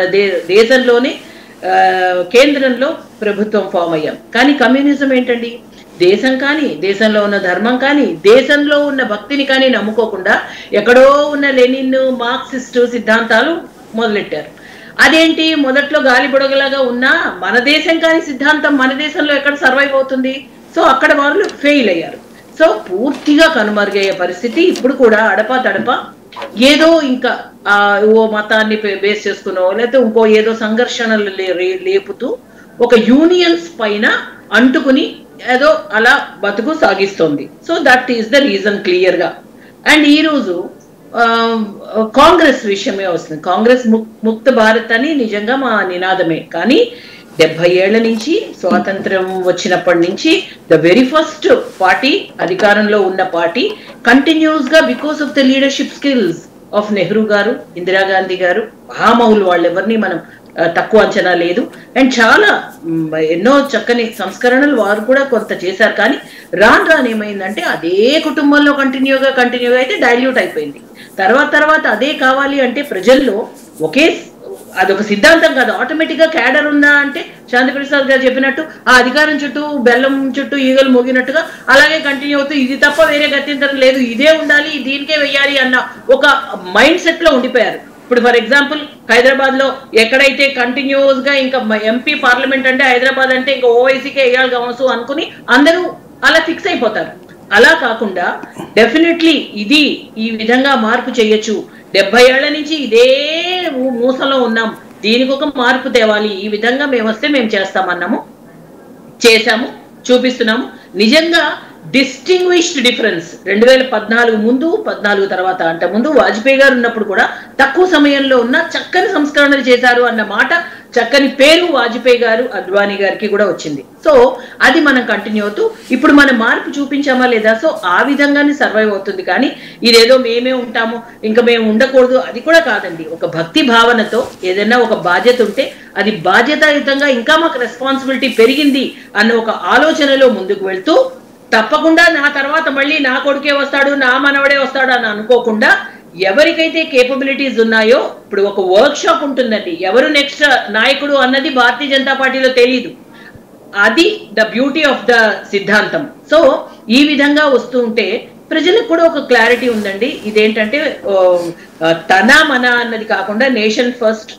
దేశంలోనే కేంద్రంలో ప్రభుత్వం ఫామ్ అయ్యాం. కానీ కమ్యూనిజం ఏంటండి? దేశం కానీ, దేశంలో ఉన్న ధర్మం కానీ, దేశంలో ఉన్న భక్తిని కానీ నమ్ముకోకుండా ఎక్కడో ఉన్న లెనిన్, మార్క్సిస్టు సిద్ధాంతాలు మొదలెట్టారు. అదేంటి, మొదట్లో గాలి బుడగలాగా ఉన్నా మన దేశం కానీ సిద్ధాంతం మన దేశంలో ఎక్కడ సర్వైవ్ అవుతుంది? సో అక్కడ వాళ్ళు ఫెయిల్ అయ్యారు. సో పూర్తిగా కనుమరుగయ్యే పరిస్థితి. ఇప్పుడు కూడా అడపా తడప ఏదో ఇంకా ఓ మతాన్ని బేస్ చేసుకునో లేకపోతే ఇంకో ఏదో సంఘర్షణలు లేపుతూ ఒక యూనియన్స్ పైన అంటుకుని ఏదో అలా బతుకు సాగిస్తోంది. So that is the reason clear గా. అండ్ ఈ రోజు కాంగ్రెస్ విషయమే వస్తుంది. కాంగ్రెస్ ముక్త భారత్ అని నిజంగా మా నినాదమే. కానీ 70 ఏళ్ల నుంచి, స్వాతంత్రం వచ్చినప్పటి నుంచి ద వెరీ ఫస్ట్ పార్టీ, అధికారంలో ఉన్న పార్టీ కంటిన్యూస్ గా because of the leadership skills of Nehru గారు, ఇందిరాగాంధీ గారు, మహామహులు, వాళ్ళెవరిని మనం తక్కువ అంచనా లేదు. అండ్ చాలా ఎన్నో చక్కని సంస్కరణలు వారు కూడా కొంత చేశారు. కానీ రాను ఏమైందంటే అదే కుటుంబంలో కంటిన్యూగా అయితే డైల్యూట్ అయిపోయింది. తర్వాత అదే కావాలి అంటే ప్రజల్లో ఒకే, అదొక సిద్ధాంతం కాదు, ఆటోమేటిక్ గా క్యాడర్ ఉందా అంటే శాంతిప్రసాద్ గారు చెప్పినట్టు ఆ అధికారం చుట్టూ బెల్లం చుట్టూ ఈగలు మోగినట్టుగా అలాగే కంటిన్యూ అవుతూ ఇది తప్ప వేరే గత్యంతరం లేదు, ఇదే ఉండాలి, దీనికే వెయ్యాలి అన్న ఒక మైండ్ సెట్ లో ఉండిపోయారు. ఇప్పుడు ఫర్ ఎగ్జాంపుల్ హైదరాబాద్ లో ఎక్కడైతే కంటిన్యూస్ గా ఇంకా ఎంపీ పార్లమెంట్ అంటే హైదరాబాద్ అంటే ఇంకా ఓవైసీకే వేయాలి కావచ్చు అనుకుని అందరూ అలా ఫిక్స్ అయిపోతారు. అలా కాకుండా డెఫినెట్లీ ఇది ఈ విధంగా మార్పు చేయొచ్చు. 70 ఏళ్ల నుంచి ఇదే మూసలో ఉన్నాం, దీనికి ఒక మార్పు తేవాలి, ఈ విధంగా మేము వస్తే మేము చేస్తామన్నాము, చేశాము, చూపిస్తున్నాము. నిజంగా డిస్టింగ్విష్డ్ డిఫరెన్స్ 2014 ముందు, 14 తర్వాత. అంటే ముందు వాజ్పేయి గారు ఉన్నప్పుడు కూడా తక్కువ సమయంలో ఉన్న చక్కని సంస్కరణలు చేశారు అన్న మాట, చక్కని పేరు వాజ్పేయి గారు, అద్వానీ గారికి కూడా వచ్చింది. సో అది మనం కంటిన్యూ అవుతూ ఇప్పుడు మనం మార్పు చూపించామా లేదా? సో ఆ విధంగానే సర్వైవ్ అవుతుంది. కానీ ఇదేదో మేమే ఉంటాము ఇంకా మేము ఉండకూడదు అది కూడా కాదండి. ఒక భక్తి భావనతో ఏదైనా ఒక బాధ్యత ఉంటే అది బాధ్యతాయుతంగా ఇంకా మాకు రెస్పాన్సిబిలిటీ పెరిగింది అన్న ఒక ఆలోచనలో ముందుకు వెళ్తూ, తప్పకుండా నా తర్వాత మళ్ళీ నా కొడుకే వస్తాడు, నా మనవడే వస్తాడు అని అనుకోకుండా ఎవరికైతే కేపబిలిటీస్ ఉన్నాయో, ఇప్పుడు ఒక వర్క్ షాప్ ఉంటుందండి, ఎవరు నెక్స్ట్ నాయకుడు అన్నది భారతీయ జనతా పార్టీలో తెలియదు. అది ద బ్యూటీ ఆఫ్ ద సిద్ధాంతం. సో ఈ విధంగా వస్తూ ఉంటే ప్రజలకు కూడా ఒక క్లారిటీ ఉందండి. ఇదేంటంటే తన మన అన్నది కాకుండా నేషన్ ఫస్ట్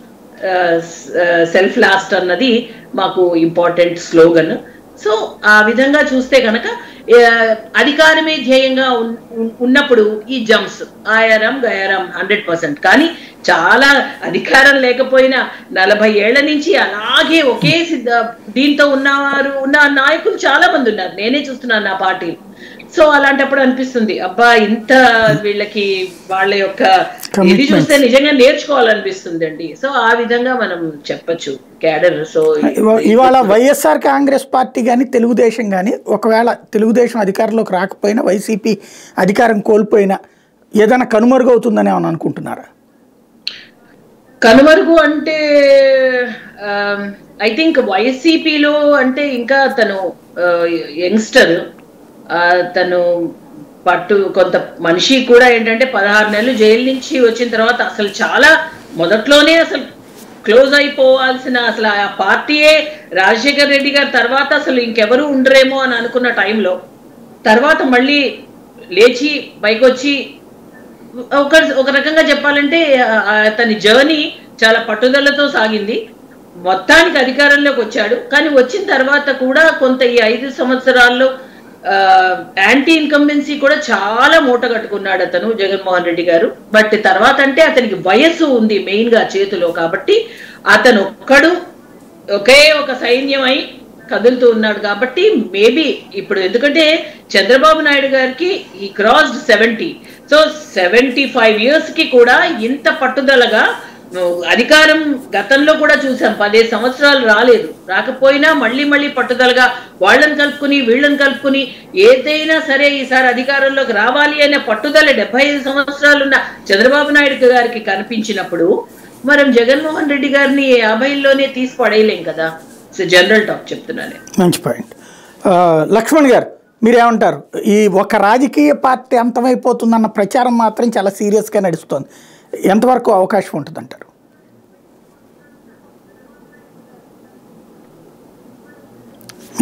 సెల్ఫ్ లాస్ట్ అన్నది మాకు ఇంపార్టెంట్ స్లోగన్. సో ఆ విధంగా చూస్తే కనుక అధికారమే ధ్యేయంగా ఉన్నప్పుడు ఈ జంప్స్ ఆయారం గయారం 100%. కానీ చాలా అధికారం లేకపోయినా 40 ఏళ్ల నుంచి అలాగే ఒకే దీంతో ఉన్న నాయకులు చాలా మంది ఉన్నారు, నేనే చూస్తున్నాను నా పార్టీ. సో అలాంటప్పుడు అనిపిస్తుంది అబ్బా ఇంత వీళ్ళకి వాళ్ళ యొక్క ఇది చూస్తే నిజంగా నేర్చుకోవాలనిపిస్తుంది అండి. సో ఆ విధంగా మనం చెప్పచ్చు క్యాడర్. సో ఇవాళ వైఎస్ఆర్ కాంగ్రెస్ పార్టీ కానీ తెలుగుదేశం కానీ ఒకవేళ తెలుగుదేశం అధికారంలోకి రాకపోయినా వైసీపీ అధికారం కోల్పోయినా ఏదైనా కనుమరుగు అవుతుందని ఏమని అనుకుంటున్నారా? కనుమరుగు అంటే ఐ థింక్ వైసీపీలో అంటే ఇంకా తను యంగ్స్టర్, తను కొంత మనిషి కూడా ఏంటంటే 16 నెలలు జైలు నుంచి వచ్చిన తర్వాత అసలు చాలా మొదట్లోనే అసలు క్లోజ్ అయిపోవాల్సిన అసలు ఆ పార్టీయే రాజశేఖర్ రెడ్డి గారి తర్వాత అసలు ఇంకెవరు ఉండరేమో అని అనుకున్న టైంలో తర్వాత మళ్ళీ లేచి పైకొచ్చి ఒక రకంగా చెప్పాలంటే అతని జర్నీ చాలా పట్టుదలతో సాగింది. మొత్తానికి అధికారంలోకి వచ్చాడు. కానీ వచ్చిన తర్వాత కూడా కొంత ఈ 5 సంవత్సరాల్లో యాంటీ ఇన్కంబెన్సీ కూడా చాలా మూట కట్టుకున్నాడు అతను జగన్మోహన్ రెడ్డి గారు. బట్ తర్వాత అంటే అతనికి వయస్సు ఉంది మెయిన్ గా చేతిలో, కాబట్టి అతను ఒకే ఒక సైన్యమై కదులుతూ ఉన్నాడు. కాబట్టి మేబీ ఇప్పుడు ఎందుకంటే చంద్రబాబు నాయుడు గారికి ఈ క్రాస్డ్ 70, సో 75 years కి కూడా ఇంత పట్టుదలగా అధికారం గతంలో కూడా చూసాం, 15 సంవత్సరాలు రాకపోయినా మళ్ళీ పట్టుదలగా వాళ్ళని కలుపుకుని వీళ్ళని కలుపుకుని ఏదైనా సరే ఈసారి అధికారంలోకి రావాలి అనే పట్టుదల 75 సంవత్సరాలున్న చంద్రబాబు నాయుడు గారికి కనిపించినప్పుడు మనం జగన్మోహన్ రెడ్డి గారిని 50లోనే తీసి పడేయలేం కదా. సో జనరల్ టాక్ చెప్తున్నాను. మంచి పాయింట్. లక్ష్మణ్ గారు మీరేమంటారు? ఈ ఒక రాజకీయ పార్టీ అంతమైపోతుందన్న ప్రచారం మాత్రం చాలా సీరియస్గా నడుస్తుంది. ఎంతవరకు అవకాశం ఉంటుందంటారు?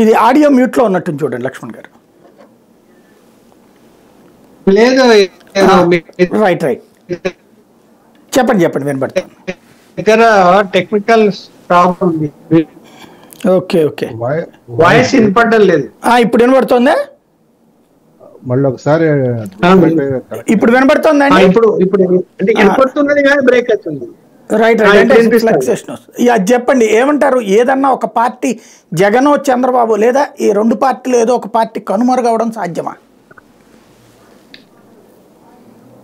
ఇది ఆడియో మ్యూట్లో ఉన్నట్టు చూడండి లక్ష్మణ్ గారు. లేదు, రైట్ చెప్పండి వినబడుతుంది. దగ్గర టెక్నికల్ ప్రాబ్లం ఉంది. ఓకే వాయిస్ వినపడడం లేదు. ఇప్పుడు వినబడుతుందా? మళ్ళీ ఒకసారి ఇప్పుడు వినబడుతుందండి. ఇప్పుడు అంటే వినపడుతున్నది కానీ బ్రేక్ అవుతుంది. రైట్ అది చెప్పండి, ఏమంటారు? ఏదన్నా ఒక పార్టీ జగన్ చంద్రబాబు లేదా ఈ రెండు పార్టీలు ఏదో ఒక పార్టీ కనుమరుగవడం సాధ్యమా?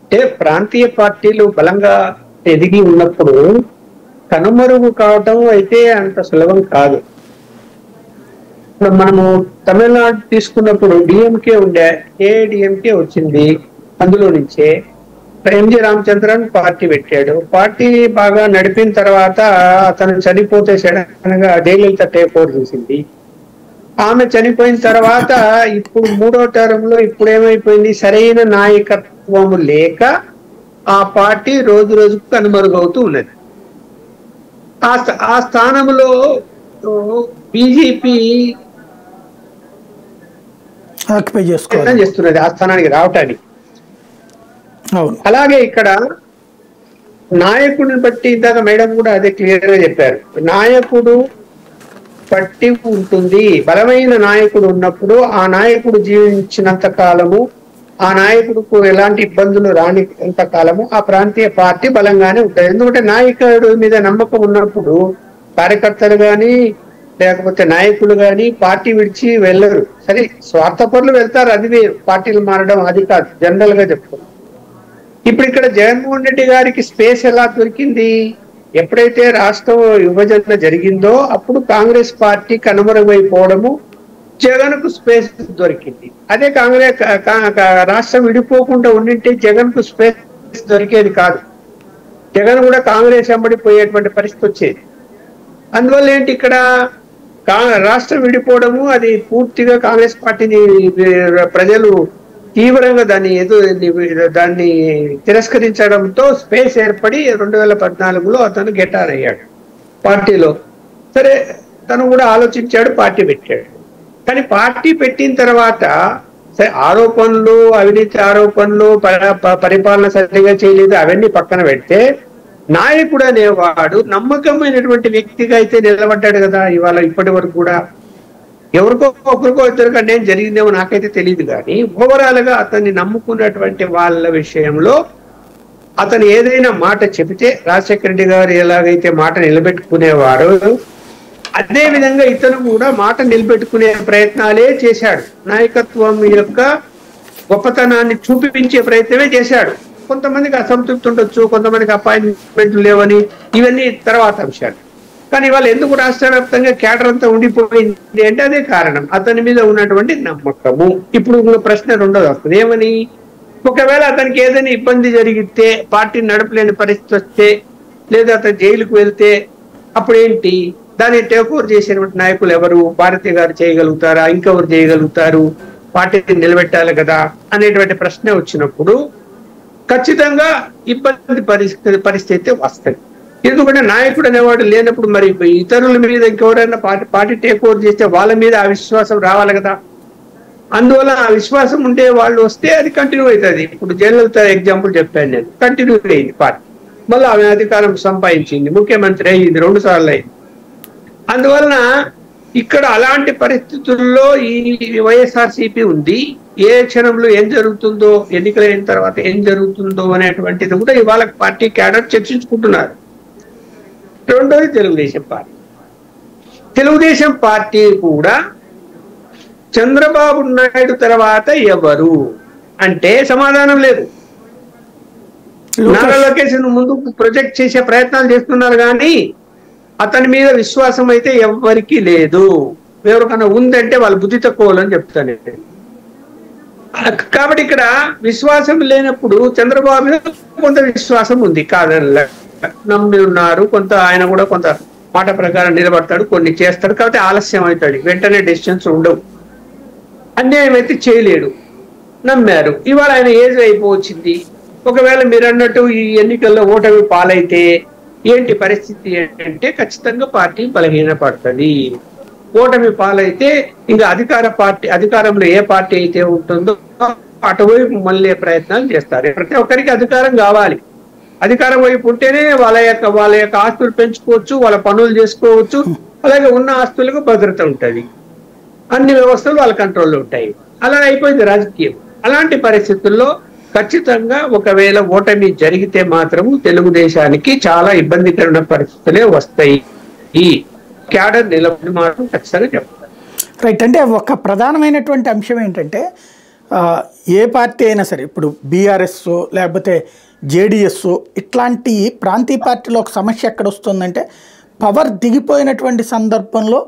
అంటే ప్రాంతీయ పార్టీలు బలంగా ఎదిగి ఉన్నప్పుడు కనుమరుగు కావటం అయితే అంత సులభం కాదు. మనము తమిళనాడు తీసుకున్నప్పుడు డిఎంకే ఉండే, ఏడిఎంకే వచ్చింది. అందులో నుంచే ఎంజి రామచంద్రన్ పార్టీ పెట్టాడు. పార్టీ బాగా నడిపిన తర్వాత అతను చనిపోతే సడన్గా జయలలిత టేక్ ఓవర్ చేసింది. ఆమె చనిపోయిన తర్వాత ఇప్పుడు 3వ టర్మ్ లో ఇప్పుడు ఏమైపోయింది, సరైన నాయకత్వము లేక ఆ పార్టీ రోజు రోజుకు కనుమరుగవుతూ ఉన్నది. ఆ స్థానంలో బీజేపీ చేస్తున్నది ఆ స్థానానికి రావటానికి. అలాగే ఇక్కడ నాయకుడిని బట్టి ఇందాక మేడం కూడా అదే క్లియర్ గా చెప్పారు. నాయకుడు బట్టి ఉంటుంది. బలమైన నాయకుడు ఉన్నప్పుడు ఆ నాయకుడు జీవించినంత కాలము, ఆ నాయకుడుకు ఎలాంటి ఇబ్బందులు రానింత కాలము ఆ ప్రాంతీయ పార్టీ బలంగానే ఉంటుంది. ఎందుకంటే నాయకుడు మీద నమ్మకం ఉన్నప్పుడు కార్యకర్తలు గాని లేకపోతే నాయకులు గాని పార్టీ విడిచి వెళ్ళరు. సరే, స్వార్థపరులు వెళ్తారు, అది వేరు. పార్టీలు మారడం అది కాదు, జనరల్ గా చెప్తారు. ఇప్పుడు ఇక్కడ జగన్మోహన్ రెడ్డి గారికి స్పేస్ ఎలా దొరికింది? ఎప్పుడైతే రాష్ట్రం విభజన జరిగిందో అప్పుడు కాంగ్రెస్ పార్టీ కనుమరుగైపోవడము, జగన్ కు స్పేస్ దొరికింది. అదే కాంగ్రెస్ రాష్ట్రం విడిపోకుండా ఉండింటే జగన్ కు స్పేస్ దొరికేది కాదు. జగన్ కూడా కాంగ్రెస్ వెంబడిపోయేటువంటి పరిస్థితి వచ్చేది. అందువల్ల ఏంటి, ఇక్కడ రాష్ట్రం విడిపోవడము అది పూర్తిగా కాంగ్రెస్ పార్టీని ప్రజలు తీవ్రంగా దాన్ని తిరస్కరించడంతో స్పేస్ ఏర్పడి 2014లో అతను గెటార్ అయ్యాడు పార్టీలో. సరే, తను కూడా ఆలోచించాడు, పార్టీ పెట్టాడు. కానీ పార్టీ పెట్టిన తర్వాత సరే ఆరోపణలు, అవినీతి ఆరోపణలు, పరిపాలన సరిగా చేయలేదు, అవన్నీ పక్కన పెడితే నాయకుడు అనేవాడు నమ్మకమైనటువంటి వ్యక్తిగా అయితే నిలబడ్డాడు కదా. ఇవాళ ఇప్పటి వరకు కూడా ఎవరికో ఒకరికో ఇద్దరికో నేను జరిగిందేమో నాకైతే తెలియదు, కానీ ఓవరాల్ గా అతన్ని నమ్ముకున్నటువంటి వాళ్ళ విషయంలో అతను ఏదైనా మాట చెబితే రాజశేఖర రెడ్డి గారు ఎలాగైతే మాట నిలబెట్టుకునేవారు అదే విధంగా ఇతను కూడా మాట నిలబెట్టుకునే ప్రయత్నాలే చేశాడు. నాయకత్వం యొక్క గొప్పతనాన్ని చూపించే ప్రయత్నమే చేశాడు. కొంతమందికి అసంతృప్తి ఉండొచ్చు, కొంతమందికి అపాయింట్మెంట్లు లేవని, ఇవన్నీ తర్వాత అంశాలు. కానీ వాళ్ళు ఎందుకు రాష్ట్ర వ్యాప్తంగా క్యాడర్ అంతా ఉండిపోయింది అంటే అదే కారణం, అతని మీద ఉన్నటువంటి నమ్మకము. ఇప్పుడు ప్రశ్న రెండోది వస్తుంది, ఏమని? ఒకవేళ అతనికి ఏదైనా ఇబ్బంది జరిగితే, పార్టీని నడపలేని పరిస్థితి వస్తే, లేదా అతను జైలుకు వెళ్తే అప్పుడేంటి? దాన్ని టేక్ ఓవర్ చేసినటువంటి నాయకులు ఎవరు? భారతి గారు చేయగలుగుతారా? ఇంకెవరు చేయగలుగుతారు? పార్టీని నిలబెట్టాలి కదా అనేటువంటి ప్రశ్న వచ్చినప్పుడు ఖచ్చితంగా ఇబ్బంది పరిస్థితి వస్తుంది. ఎందుకంటే నాయకుడు అనేవాడు లేనప్పుడు మరి ఇతరుల మీద ఇంకెవరైనా పార్టీ టేక్ ఓవర్ చేస్తే వాళ్ళ మీద ఆ విశ్వాసం రావాలి కదా. అందువల్ల ఆ విశ్వాసం ఉండే వాళ్ళు వస్తే అది కంటిన్యూ అవుతుంది. ఇప్పుడు జయలలిత ఎగ్జాంపుల్ చెప్పాను నేను, కంటిన్యూ అయింది పార్టీ, మళ్ళీ ఆమె అధికారం సంపాదించింది, ముఖ్యమంత్రి అయింది, 2 సార్లు అయింది. అందువలన ఇక్కడ అలాంటి పరిస్థితుల్లో ఈ వైఎస్ఆర్సీపీ ఉంది. ఏ క్షణంలో ఏం జరుగుతుందో, ఎన్నికలైన తర్వాత ఏం జరుగుతుందో అనేటువంటిది కూడా ఇవాళ పార్టీ క్యాడర్ చర్చించుకుంటున్నారు. రెండోది తెలుగుదేశం పార్టీ కూడా చంద్రబాబు నాయుడు తర్వాత ఎవరు అంటే సమాధానం లేదు. నారా లోకేష్ ముందు ప్రొజెక్ట్ చేసే ప్రయత్నాలు చేస్తున్నారు, కానీ అతని మీద విశ్వాసం అయితే ఎవరికి లేదు. ఎవరికన్నా ఉందంటే వాళ్ళు బుద్ధి తక్కువని చెప్తాను. కాబట్టి ఇక్కడ విశ్వాసం లేనప్పుడు చంద్రబాబు మీద కొంత విశ్వాసం ఉంది, కాదని నమ్మి ఉన్నారు. కొంత ఆయన కూడా కొంత మాట ప్రకారం నిలబడతాడు, కొన్ని చేస్తాడు, కాబట్టి ఆలస్యం అవుతాడు, వెంటనే డెసిషన్స్ ఉండవు. అన్యాయం అయితే చేయలేడు, నమ్మారు. ఇవాళ ఆయన ఏజ్ అయిపోవచ్చింది. ఒకవేళ మీరు అన్నట్టు ఈ ఎన్నికల్లో ఓటమి పాలైతే ఏంటి పరిస్థితి అంటే ఖచ్చితంగా పార్టీ బలహీనపడుతుంది. ఓటమి పాలైతే ఇంకా అధికారంలో ఏ పార్టీ అయితే ఉంటుందో అటువైపు మళ్ళీ ప్రయత్నాలు చేస్తారు. ప్రతి ఒక్కరికి అధికారం కావాలి. అధికారం వైపు ఉంటేనే వాళ్ళ యొక్క ఆస్తులు పెంచుకోవచ్చు, వాళ్ళ పనులు చేసుకోవచ్చు. అలాగే ఉన్న ఆస్తులకు భద్రత ఉంటుంది, అన్ని వ్యవస్థలు వాళ్ళ కంట్రోల్లో ఉంటాయి. అలా అయిపోయింది రాజకీయం. అలాంటి పరిస్థితుల్లో ఖచ్చితంగా ఒకవేళ ఓటమి జరిగితే మాత్రము తెలుగుదేశానికి చాలా ఇబ్బందికరమైన పరిస్థితులే వస్తాయి. ఈ క్యాడర్ నిలబడి మాత్రం ఖచ్చితంగా చెప్తారు. రైట్. అంటే ఒక ప్రధానమైనటువంటి అంశం ఏంటంటే ఏ పార్టీ అయినా సరే, ఇప్పుడు బీఆర్ఎస్ లేకపోతే జేడిఎస్ ఇట్లాంటి ప్రాంతీయ పార్టీలో ఒక సమస్య ఎక్కడ వస్తుందంటే పవర్ దిగిపోయినటువంటి సందర్భంలో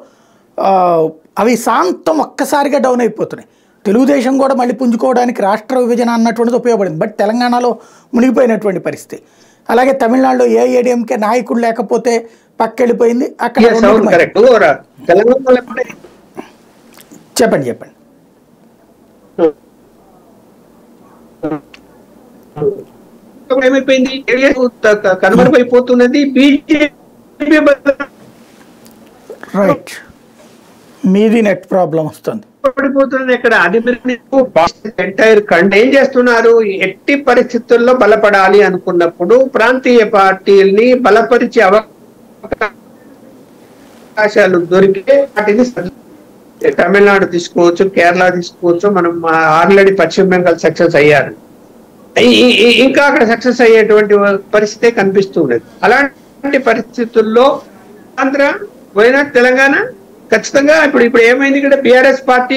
అవి శాంతం ఒక్కసారిగా డౌన్ అయిపోతున్నాయి. తెలుగుదేశం కూడా మళ్ళీ పుంజుకోవడానికి రాష్ట్ర విభజన అన్నటువంటిది ఉపయోగపడింది. బట్ తెలంగాణలో మునిగిపోయినటువంటి పరిస్థితి. అలాగే తమిళనాడులో ఏఐఏడీఎంకే నాయకుడు లేకపోతే పక్కెళ్ళిపోయింది. అక్కడ చెప్పండి. ఏమైపోయింది, కనుమరుగైపోతున్నది బీజేపీ. రైట్, మీది నెట్ ప్రాబ్లం వస్తుంది. పడిపోతుంది ఇక్కడ. అది ఎంటైర్ ఏం చేస్తున్నారు, ఎట్టి పరిస్థితుల్లో బలపడాలి అనుకున్నప్పుడు ప్రాంతీయ పార్టీల్ని బలపరిచే అవకాశాలు దొరికితే వాటిని తమిళనాడు తీసుకోవచ్చు, కేరళ తీసుకోవచ్చు. మనం ఆల్రెడీ పశ్చిమ బెంగాల్ సక్సెస్ అయ్యారు, ఇంకా అక్కడ సక్సెస్ అయ్యేటువంటి పరిస్థితే కనిపిస్తున్నది. అలాంటి పరిస్థితుల్లో ఆంధ్ర, వైనాడు, తెలంగాణ ఖచ్చితంగా ఇప్పుడు ఏమైంది ఇక్కడ బీఆర్ఎస్ పార్టీ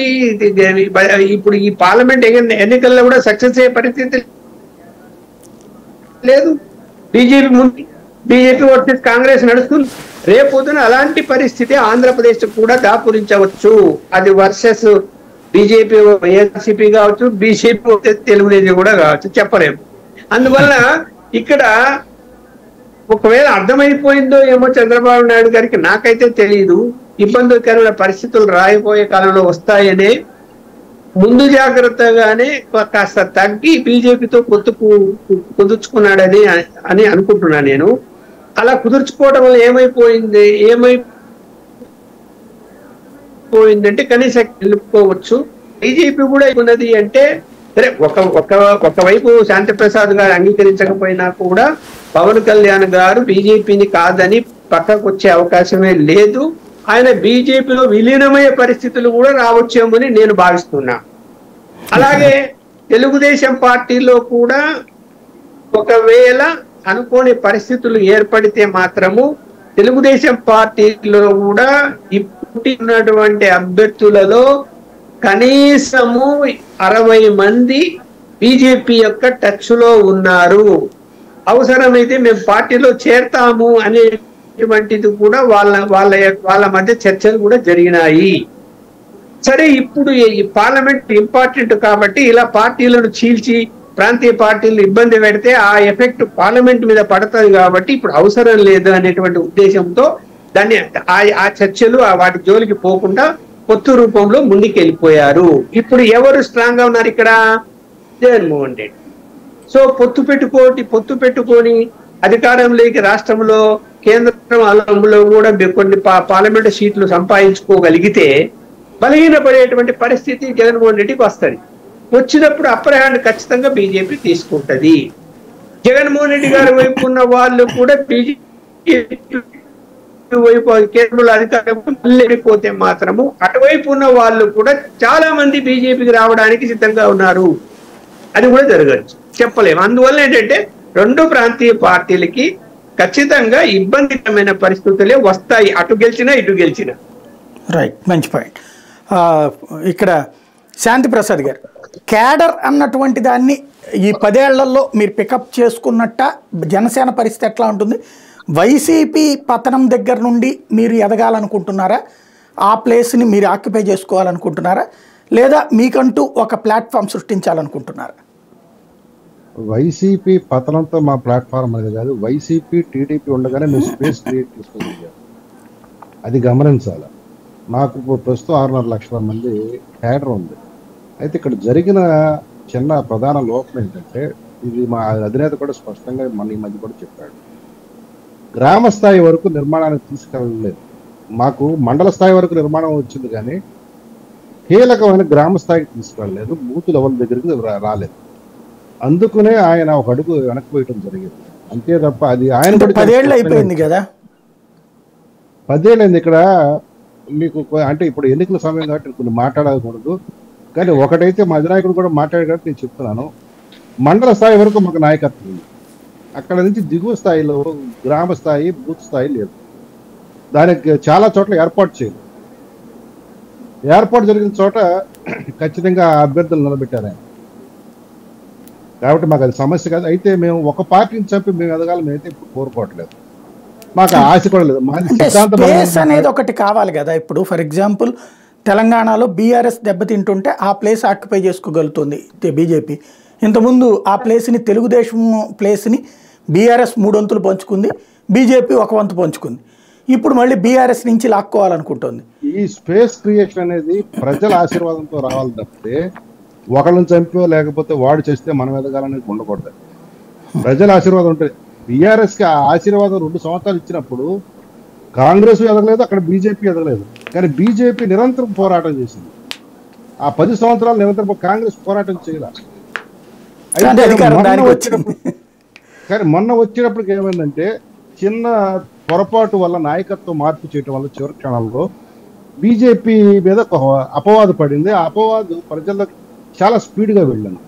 ఇప్పుడు ఈ పార్లమెంట్ ఎన్నికల్లో కూడా సక్సెస్ అయ్యే పరిస్థితి లేదు. బీజేపీ వర్సెస్ కాంగ్రెస్ నడుస్తుంది. రేపొద్దున అలాంటి పరిస్థితి ఆంధ్రప్రదేశ్ కూడా దాపురించవచ్చు. అది వర్సెస్ బీజేపీ, వైఎస్ఆర్సీపీ కావచ్చు, బీజేపీ తెలుగుదేశం కూడా కావచ్చు, చెప్పలేము. అందువల్ల ఇక్కడ ఒకవేళ అర్థమైపోయిందో ఏమో చంద్రబాబు నాయుడు గారికి, నాకైతే తెలియదు. ఇబ్బందికరమైన పరిస్థితులు రాయిపోయే కాలంలో వస్తాయనే ముందు జాగ్రత్తగానే కాస్త తగ్గి బీజేపీతో కుదుర్చుకున్నాడని అనుకుంటున్నాను నేను. అలా కుదుర్చుకోవడం వల్ల ఏమైపోయిందంటే కనీసం నిలుపుకోవచ్చు. బీజేపీ కూడా ఉన్నది అంటే సరే, ఒకవైపు శాంతిప్రసాద్ గారు అంగీకరించకపోయినా కూడా పవన్ కళ్యాణ్ గారు బీజేపీని కాదని పక్కకు వచ్చే అవకాశమే లేదు. ఆయన బీజేపీలో విలీనమయ్యే పరిస్థితులు కూడా రావచ్చేమని నేను భావిస్తున్నా. అలాగే తెలుగుదేశం పార్టీలో కూడా ఒకవేళ అనుకోని పరిస్థితులు ఏర్పడితే మాత్రము తెలుగుదేశం పార్టీలో కూడా ఇప్పుడు ఉన్నటువంటి అభ్యర్థులలో కనీసము 60 మంది బీజేపీ యొక్క టచ్ లో ఉన్నారు. అవసరమైతే మేము పార్టీలో చేరతాము అనేటువంటిది కూడా వాళ్ళ మధ్య చర్చలు కూడా జరిగినాయి. సరే, ఇప్పుడు ఈ పార్లమెంట్ ఇంపార్టెంట్ కాబట్టి ఇలా పార్టీలను చీల్చి ప్రాంతీయ పార్టీలు ఇబ్బంది పెడితే ఆ ఎఫెక్ట్ పార్లమెంట్ మీద పడుతుంది కాబట్టి ఇప్పుడు అవసరం లేదు అనేటువంటి ఉద్దేశంతో దాన్ని ఆ చర్చలు వాటి జోలికి పోకుండా పొత్తు రూపంలో ముందుకు వెళ్ళిపోయారు. ఇప్పుడు ఎవరు స్ట్రాంగ్ గా ఉన్నారు ఇక్కడ? జగన్మోహన్ రెడ్డి. సో పొత్తు పెట్టుకొని అధికారంలోకి రాష్ట్రంలో కేంద్రం అలంలో కూడా కొన్ని పార్లమెంటు సీట్లు సంపాదించుకోగలిగితే బలహీనపడేటువంటి పరిస్థితి జగన్మోహన్ రెడ్డికి వస్తుంది. వచ్చినప్పుడు అప్పర్ హ్యాండ్ ఖచ్చితంగా బీజేపీ తీసుకుంటది. జగన్మోహన్ రెడ్డి గారి వైపు ఉన్న వాళ్ళు కూడా బీజేపీ వైపు కేంద్రంలో అధికారం వెళ్ళిపోతే మాత్రము అటువైపు ఉన్న వాళ్ళు కూడా చాలా మంది బీజేపీకి రావడానికి సిద్ధంగా ఉన్నారు. అది కూడా జరగచ్చు, చెప్పలేము. అందువల్ల ఏంటంటే రెండు ప్రాంతీయ పార్టీలకి ఖచ్చితంగా ఇబ్బందికరమైన పరిస్థితులే వస్తాయి, అటు గెలిచినా ఇటు గెలిచినా. రైట్, మంచి పాయింట్. ఇక్కడ శాంతిప్రసాద్ గారు, క్యాడర్ అన్నటువంటి దాన్ని ఈ 10 ఏళ్లలో మీరు పికప్ చేసుకున్నట్ట జనసేన పరిస్థితి ఎట్లా ఉంటుంది? వైసీపీ పతనం దగ్గర నుండి మీరు ఎదగాలనుకుంటున్నారా? ఆ ప్లేస్ని మీరు ఆక్యుపై చేసుకోవాలనుకుంటున్నారా? లేదా మీకంటూ ఒక ప్లాట్ఫామ్ సృష్టించాలనుకుంటున్నారా? వైసీపీ పతనంతో మా ప్లాట్ఫామ్ అనేది కాదు. వైసీపీ టీడీపీ ఉండగానే మేము స్పేస్ క్రియేట్ చేసుకుంటాం, అది గమనించాలి. మాకు ప్రస్తుతం 6.5 లక్షల మంది క్యాడర్ ఉంది. అయితే ఇక్కడ జరిగిన చిన్న ప్రధాన లోపం ఏంటంటే, ఇది మా అధినేత కూడా స్పష్టంగా మన ఈ మధ్య కూడా చెప్పాడు, గ్రామ స్థాయి వరకు నిర్మాణానికి తీసుకెళ్ళలేదు. మాకు మండల స్థాయి వరకు నిర్మాణం వచ్చింది కానీ కీలకమైన గ్రామ స్థాయికి తీసుకెళ్ళలేదు, బూత్ లెవెల్ దగ్గరికి రాలేదు. అందుకునే ఆయన ఒక అడుగు వెనక్కి పోయటం జరిగింది, అంతే తప్ప అది ఆయన 10 ఏళ్ళు అయిపోయింది కదా. 10 ఏళ్ళైంది. ఇక్కడ మీకు అంటే ఇప్పుడు ఎన్నికల సమయం కాబట్టి కొన్ని మాట్లాడకూడదు, కానీ ఒకటైతే మా అధినాయకుడు కూడా మాట్లాడారు, నేను చెప్తున్నాను. మండల స్థాయి వరకు మాకు నాయకత్వం ఉంది, అక్కడ నుంచి దిగువ స్థాయిలో గ్రామ స్థాయి బూత్ స్థాయి లేదు. దానికి చాలా చోట్ల ఏర్పాటు చేయలేదు. ఏర్పాటు జరిగిన చోట ఖచ్చితంగా అభ్యర్థులు నిలబెట్టారు ఆయన. కాబట్టి మాకు అది సమస్య కాదు. అయితే మేము ఒక పార్టీని చంపి మేము ఎదగాలి మేమైతే ఇప్పుడు కోరుకోవట్లేదు, మాకు ఆశ కూడా లేదు. స్పేస్ అనేది ఒకటి కావాలి కదా. ఇప్పుడు ఫర్ ఎగ్జాంపుల్ తెలంగాణలో బీఆర్ఎస్ దెబ్బతింటుంటే ఆ ప్లేస్ ఆక్యుపై చేసుకోగలుగుతుంది బీజేపీ. ఇంతకుముందు ఆ ప్లేస్ని తెలుగుదేశం ప్లేస్ని బీఆర్ఎస్ 3 వంతులు పంచుకుంది, బీజేపీ 1 వంతు పంచుకుంది. ఇప్పుడు మళ్ళీ బీఆర్ఎస్ నుంచి లాక్కోవాలనుకుంటుంది. ఈ స్పేస్ క్రియేషన్ అనేది ప్రజల ఆశీర్వాదంతో రావాలి తప్పితే ఒకళ్ళని చంపో లేకపోతే వాడు చేస్తే మనం ఎదగాలనేది ఉండకూడదు. ప్రజల ఆశీర్వాదం ఉంటుంది. బీఆర్ఎస్ కి ఆ ఆశీర్వాదం 2 సంవత్సరాలు ఇచ్చినప్పుడు కాంగ్రెస్ ఎదగలేదు, అక్కడ బీజేపీ ఎదగలేదు. కానీ బీజేపీ నిరంతరం పోరాటం చేసింది. ఆ 10 సంవత్సరాలు నిరంతరం కాంగ్రెస్ పోరాటం చేయాలి. కానీ మొన్న వచ్చేటప్పటికి ఏమైందంటే చిన్న పొరపాటు వల్ల నాయకత్వం మార్పు చేయటం వల్ల చివరి క్షణాల్లో బీజేపీ మీద ఒక అపవాదు పడింది. ఆ అపవాదు ప్రజలకు చాలా స్పీడ్గా వెళ్ళింది.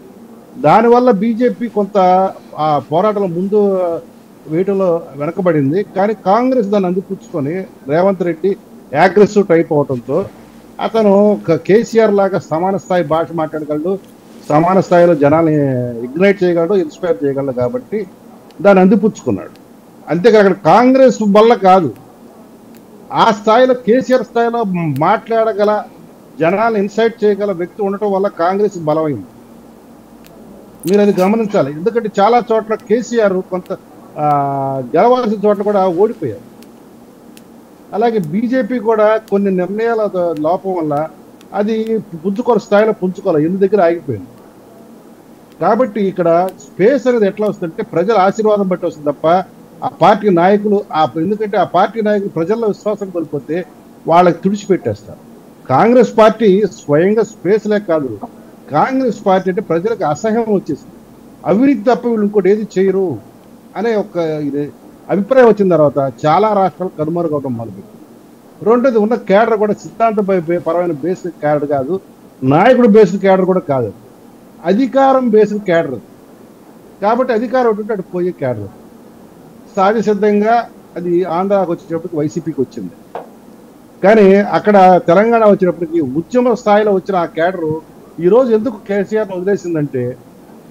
దానివల్ల బీజేపీ కొంత ఆ పోరాటంలో ముందు వేయటంలో వెనకబడింది. కానీ కాంగ్రెస్ దాన్ని అందిపుచ్చుకొని రేవంత్ రెడ్డి అగ్రెసివ్ టైప్ అవడంతో అతను కేసీఆర్ లాగా సమాన స్థాయి భాష మాట్లాడగలడు, సమాన స్థాయిలో జనాల్ని ఇగ్నైట్ చేయగలడు, ఇన్స్పైర్ చేయగలడు. కాబట్టి దాన్ని అందిపుచ్చుకున్నాడు. అంతేకాదు అక్కడ కాంగ్రెస్ వల్ల కాదు, ఆ స్థాయిలో కేసీఆర్ స్థాయిలో మాట్లాడగల జనాలను ఇన్సైట్ చేయగల వ్యక్తి ఉండటం వల్ల కాంగ్రెస్ బలమైంది. మీరు అది గమనించాలి. ఎందుకంటే చాలా చోట్ల కేసీఆర్ కొంత గెలవాల్సిన చోట్ల కూడా ఓడిపోయారు. అలాగే బీజేపీ కూడా కొన్ని నిర్ణయాల లోపం వల్ల అది స్థాయిలో పుంజుకోవాలి, ఎన్ని దగ్గర ఆగిపోయింది. కాబట్టి ఇక్కడ స్పేస్ అనేది ఎట్లా వస్తుందంటే ప్రజల ఆశీర్వాదం బట్టి వస్తుంది తప్ప ఆ పార్టీ నాయకులు ఎందుకంటే ఆ పార్టీ నాయకులు ప్రజల్లో విశ్వాసం కోల్పోతే వాళ్ళకి తుడిచిపెట్టేస్తారు. కాంగ్రెస్ పార్టీ స్వయంగా స్పేస్లే కాదు, కాంగ్రెస్ పార్టీ అంటే ప్రజలకు అసహ్యం వచ్చేసింది. అవినీతి తప్ప వీళ్ళు ఇంకోటి ఏది చేయరు అనే ఒక అభిప్రాయం వచ్చిన తర్వాత చాలా రాష్ట్రాలు కనుమరుగవడం మొదలుపెట్టింది. రెండోది ఉన్న క్యాడర్ కూడా సిద్ధాంత పరమైన బేస్డ్ క్యాడర్ కాదు, నాయకుడు బేస్డ్ క్యాడర్ కూడా కాదు, అధికారం బేస్డ్ క్యాడర్. కాబట్టి అధికారం ఉంటుంటే అటు పోయే క్యాడర్. సహజసిద్ధంగా అది ఆంధ్రాకి వచ్చేటప్పటికి వైసీపీకి వచ్చింది. కానీ అక్కడ తెలంగాణ వచ్చేటప్పటికి ఉద్యమ స్థాయిలో వచ్చిన ఆ క్యాడరు ఈరోజు ఎందుకు కేసీఆర్ని వదిలేసిందంటే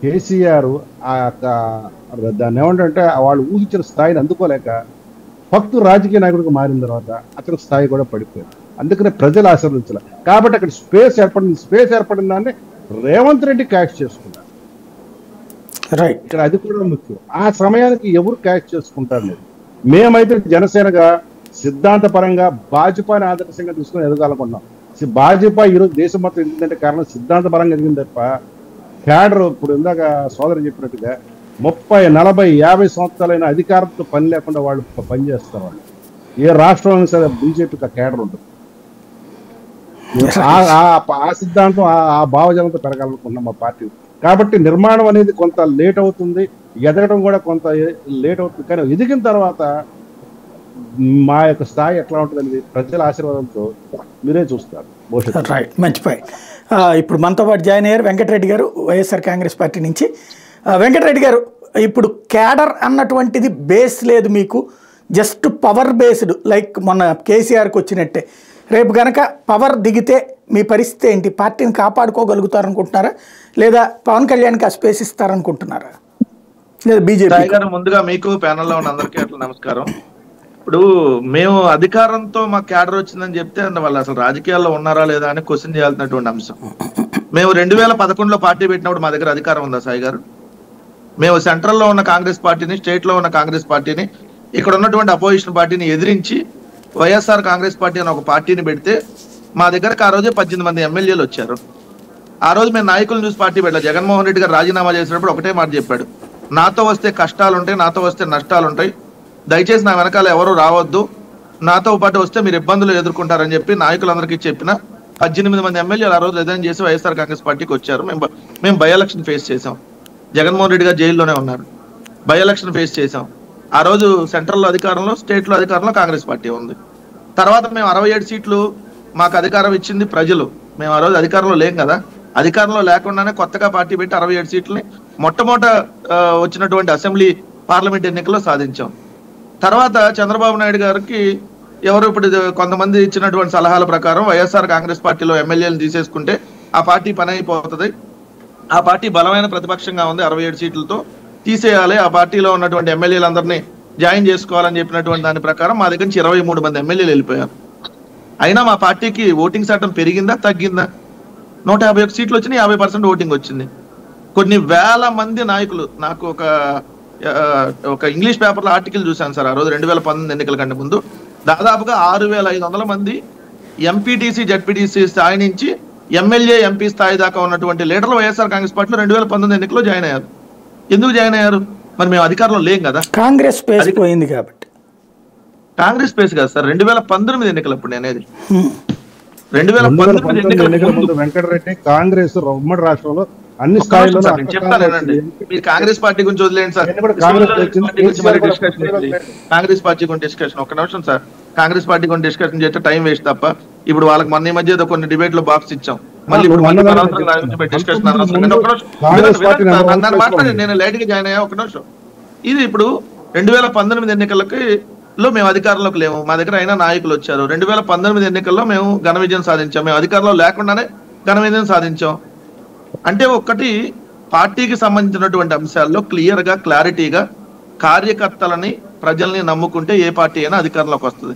కేసీఆర్ దాన్ని ఏమంటే వాళ్ళు ఊహించిన స్థాయిని అందుకోలేక భక్తు రాజకీయ నాయకుడికి మారిన తర్వాత అతని స్థాయి కూడా పడిపోయింది. అందుకనే ప్రజలు ఆశీర్వదించాలి. కాబట్టి అక్కడ స్పేస్ ఏర్పడింది. స్పేస్ ఏర్పడిన దాన్ని రేవంత్ రెడ్డి క్యాష్ చేసుకున్నారు. ఇక్కడ అది కూడా ముఖ్యం. ఆ సమయానికి ఎవరు క్యాష్ చేసుకుంటారు లేదు. మేమైతే జనసేనగా సిద్ధాంతపరంగా భాజపాని ఆదర్శంగా తీసుకుని ఎదగాలనుకున్నాం. భాజపా ఈరోజు దేశం మొత్తం ఎందుకంటే కారణం సిద్ధాంతపరంగా ఎదిగింది తప్ప క్యాడర్ ఇప్పుడు ఇందాక సోదరు చెప్పినట్టుగా 30, 40, 50 సంవత్సరాలైన అధికారంతో పని లేకుండా వాళ్ళు పనిచేస్తారు. వాళ్ళు ఏ రాష్ట్రంలో సరే బీజేపీకి ఆ క్యాడర్ ఉంటుంది. ఆ సిద్ధాంతం ఆ భావజనంతో పెరగాలనుకున్నాం మా పార్టీ. కాబట్టి నిర్మాణం అనేది కొంత లేట్ అవుతుంది, ఎదగడం కూడా కొంత లేట్ అవుతుంది. కానీ ఎదిగిన తర్వాత మా యొక్క స్థాయి ఎట్లా ఉంటుంది అనేది ప్రజల ఆశీర్వాదంతో మీరే చూస్తారు. రైట్, మంచి పాయింట్. ఇప్పుడు మనతో పాటు జాయిన్ అయ్యారు వెంకటరెడ్డి గారు, వైఎస్ఆర్ కాంగ్రెస్ పార్టీ నుంచి. వెంకటరెడ్డి గారు, ఇప్పుడు క్యాడర్ అన్నటువంటిది బేస్ లేదు మీకు, జస్ట్ పవర్ బేస్డ్, లైక్ మొన్న కేసీఆర్కి వచ్చినట్టే. రేపు కనుక పవర్ దిగితే మీ పరిస్థితి ఏంటి? పార్టీని కాపాడుకోగలుగుతారనుకుంటున్నారా, లేదా పవన్ కళ్యాణ్కి ఆ స్పేస్ ఇస్తారనుకుంటున్నారా, లేదా బీజేపీ? ముందుగా మీకు ప్యానల్లో ఉన్న అందరికీ అట్లా నమస్కారం. ఇప్పుడు మేము అధికారంతో మా క్యాడర్ వచ్చిందని చెప్తే వాళ్ళు అసలు రాజకీయాల్లో ఉన్నారా లేదా అని క్వశ్చన్ చేయాల్సినటువంటి అంశం. మేము 2011లో పార్టీ పెట్టినప్పుడు మా దగ్గర అధికారం ఉందా సాయి గారు? మేము సెంట్రల్లో ఉన్న కాంగ్రెస్ పార్టీని, స్టేట్ లో ఉన్న కాంగ్రెస్ పార్టీని, ఇక్కడ ఉన్నటువంటి అపోజిషన్ పార్టీని ఎదిరించి వైఎస్ఆర్ కాంగ్రెస్ పార్టీ అని ఒక పార్టీని పెడితే మా దగ్గరకు ఆ రోజే 18 మంది ఎమ్మెల్యేలు వచ్చారు. ఆ రోజు మేము నాయకులను చూసి పార్టీ పెట్టాలి. జగన్మోహన్ రెడ్డి గారు రాజీనామా చేసినప్పుడు ఒకటే మాట చెప్పాడు, నాతో వస్తే కష్టాలు ఉంటాయి, నాతో వస్తే నష్టాలు ఉంటాయి, దయచేసి నా వెనకాల ఎవరు రావద్దు, నాతో పాటు వస్తే మీరు ఇబ్బందులు ఎదుర్కొంటారని చెప్పి నాయకులందరికీ చెప్పిన 18 మంది ఎమ్మెల్యేలు ఆ రోజు రిజైన్ చేసి వైఎస్ఆర్ కాంగ్రెస్ పార్టీకి వచ్చారు. మేము బై ఎలక్షన్ ఫేస్ చేసాం. జగన్మోహన్ రెడ్డి గారు జైల్లోనే ఉన్నారు. బై ఎలక్షన్ ఫేస్ చేసాం. ఆ రోజు సెంట్రల్ అధికారంలో, స్టేట్లో అధికారంలో కాంగ్రెస్ పార్టీ ఉంది. తర్వాత మేము 67 సీట్లు మాకు అధికారం ఇచ్చింది ప్రజలు. మేము ఆ రోజు అధికారంలో లేం కదా, అధికారంలో లేకుండానే కొత్తగా పార్టీ పెట్టి 67 సీట్లని మొట్టమొదట వచ్చినటువంటి అసెంబ్లీ పార్లమెంట్ ఎన్నికల్లో సాధించాం. తర్వాత చంద్రబాబు నాయుడు గారికి ఎవరు ఇప్పుడు కొంతమంది ఇచ్చినటువంటి సలహాల ప్రకారం వైఎస్ఆర్ కాంగ్రెస్ పార్టీలో ఎమ్మెల్యేలు తీసేసుకుంటే ఆ పార్టీ పని అయిపోతుంది, ఆ పార్టీ బలమైన ప్రతిపక్షంగా ఉంది, 67 సీట్లతో తీసేయాలి, ఆ పార్టీలో ఉన్నటువంటి ఎమ్మెల్యేలందరినీ జాయిన్ చేసుకోవాలని చెప్పినటువంటి దాని ప్రకారం మా దగ్గర నుంచి 23 మంది ఎమ్మెల్యేలు వెళ్ళిపోయారు. అయినా మా పార్టీకి ఓటింగ్ శాతం పెరిగిందా తగ్గిందా? 151 సీట్లు వచ్చినాయి, 50% ఓటింగ్ వచ్చింది. కొన్ని వేల మంది నాయకులు, నాకు ఒక ఇంగ్లీష్ పేపర్లో ఆర్టికల్ చూశాను సార్ ఆ రోజు 2019 ఎన్నికల కంటే ముందు, దాదాపుగా 6500 మంది ఎంపీటీసీ జడ్పీటీసీ స్థాయి నుంచి ఎమ్మెల్యే ఎంపీ స్థాయి దాకా ఉన్నటువంటి లీడర్లు వైఎస్ఆర్ కాంగ్రెస్ పార్టీలో 2019 ఎన్నికల్లో జాయిన్ అయ్యారు. ఎందుకు జాయిన్ అయ్యారు? మరి మేము అధికారంలో లేం కదా, కాంగ్రెస్ స్పేస్ పోయింది కాబట్టి. కాంగ్రెస్ స్పేస్ కాదు సార్, 2019 ఎన్నికలు అప్పుడు నేనేది 2019 ఎన్నికల ముందు వెంకటరెడ్డి కాంగ్రెస్ ఉమ్మడి రాష్ట్రంలో అన్ని స్థాయిలో చెప్తానండి. మీరు కాంగ్రెస్ పార్టీ గురించి వదిలేండి సార్, కాంగ్రెస్ పార్టీ గురించి డిస్కషన్ ఒక్క నిమిషం సార్. కాంగ్రెస్ పార్టీ గురించి డిస్కషన్ చేస్తే టైం వేస్ట్ తప్ప. ఇప్పుడు వాళ్ళకి మొన్న మధ్య ఏదో కొన్ని డిబేట్ లో బాక్స్ ఇచ్చాం, మళ్ళీ ఇప్పుడు డిస్కషన్ మాట్లాడి నేను లైట్ గా జాయిన్ అయ్యా. ఒక నిమిషం, ఇది ఇప్పుడు 2019 ఎన్నికలకి లో మేము అధికారంలోకి లేము, మా దగ్గర అయినా నాయకులు వచ్చారు. 2019 ఎన్నికల్లో మేము ఘన విజయం సాధించాం, మేము అధికారంలో లేకుండానే ఘన విజయం సాధించాం. అంటే ఒకటి పార్టీకి సంబంధించినటువంటి అంశాల్లో క్లియర్ గా క్లారిటీగా కార్యకర్తలని ప్రజల్ని నమ్ముకుంటే ఏ పార్టీ అయినా అధికారంలోకి వస్తుంది.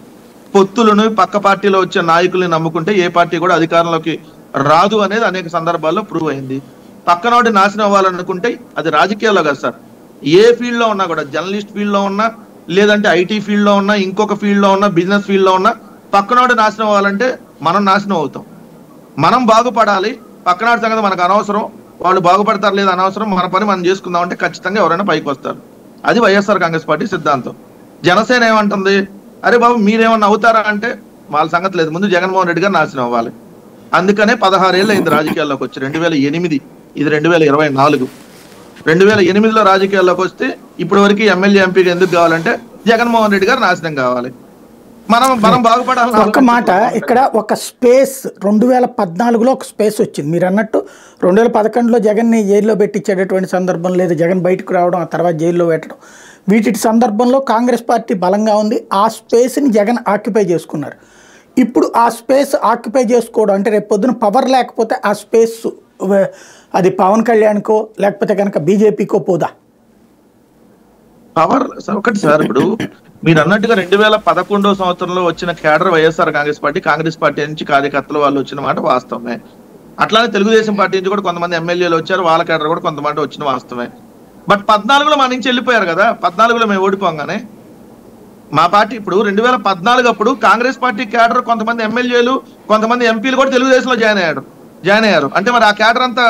పొత్తులను పక్క పార్టీలో వచ్చే నాయకుల్ని నమ్ముకుంటే ఏ పార్టీ కూడా అధికారంలోకి రాదు అనేది అనేక సందర్భాల్లో ప్రూవ్ అయింది. పక్కనోటి నాశనం అవ్వాలనుకుంటే అది రాజకీయాల్లో కాదు సార్, ఏ ఫీల్డ్ లో ఉన్నా కూడా, జర్నలిస్ట్ ఫీల్డ్ లో ఉన్నా, లేదంటే ఐటీ ఫీల్డ్ లో ఉన్నా, ఇంకొక ఫీల్డ్ లో ఉన్నా, బిజినెస్ ఫీల్డ్ లో ఉన్నా, పక్కనోటి నాశనం అవ్వాలంటే మనం నాశనం అవుతాం. మనం బాగుపడాలి, పక్కనాటి సంగతి మనకు అనవసరం, వాళ్ళు బాగుపడతారు లేదా అనవసరం, మన పని మనం చేసుకుందాం అంటే ఖచ్చితంగా ఎవరైనా పైకి వస్తారు. అది వైఎస్ఆర్ కాంగ్రెస్ పార్టీ సిద్ధాంతం. జనసేన ఏమంటుంది, అరే బాబు మీరేమన్నా అవుతారా అంటే వాళ్ళ సంగతి లేదు, ముందు జగన్మోహన్ రెడ్డి గారు నాశనం అవ్వాలి. అందుకనే 16 ఏళ్ళు అయింది రాజకీయాల్లోకి వచ్చి, 2008, ఇది 2024. 2008లో రాజకీయాల్లోకి వస్తే ఇప్పటి వరకు ఎమ్మెల్యే ఎంపీగా ఎందుకు కావాలంటే జగన్మోహన్ రెడ్డి గారు నాశనం కావాలి, మనం బాగుపడాలి. ఒక మాట ఇక్కడ, ఒక స్పేస్ 2014లో ఒక స్పేస్ వచ్చింది. మీరు అన్నట్టు 2011లో జగన్ని జైల్లో పెట్టించేటటువంటి సందర్భం లేదు, జగన్ బయటకు రావడం, ఆ తర్వాత జైల్లో పెట్టడం, వీటి సందర్భంలో కాంగ్రెస్ పార్టీ బలంగా ఉంది. ఆ స్పేస్ని జగన్ ఆక్యుపై చేసుకున్నారు. ఇప్పుడు ఆ స్పేస్ ఆక్యుపై చేసుకోవడం అంటే రేపు పొద్దున పవర్ లేకపోతే ఆ స్పేస్ అది పవన్ కళ్యాణ్కో లేకపోతే కనుక బీజేపీకో పోదా? పవర్ ఒకటి సార్, ఇప్పుడు మీరు అన్నట్టుగా 2011వ సంవత్సరంలో వచ్చిన కేడర్ వైఎస్ఆర్ కాంగ్రెస్ పార్టీ నుంచి కార్యకర్తలు వాళ్ళు వచ్చిన మాట వాస్తవమే. అట్లానే తెలుగుదేశం పార్టీ నుంచి కూడా కొంతమంది ఎమ్మెల్యేలు వచ్చారు, వాళ్ళ కేడర్ కూడా కొంతమంది వచ్చిన వాస్తవమే. బట్ 14లో మా నుంచి వెళ్ళిపోయారు కదా, 14లో మేము ఓడిపోగానే మా పార్టీ ఇప్పుడు 2014 అప్పుడు కాంగ్రెస్ పార్టీ కేడర్ కొంతమంది ఎమ్మెల్యేలు, కొంతమంది ఎంపీలు కూడా తెలుగుదేశంలో జాయిన్ అయ్యారు. అంటే మరి ఆ కేడర్ అంతా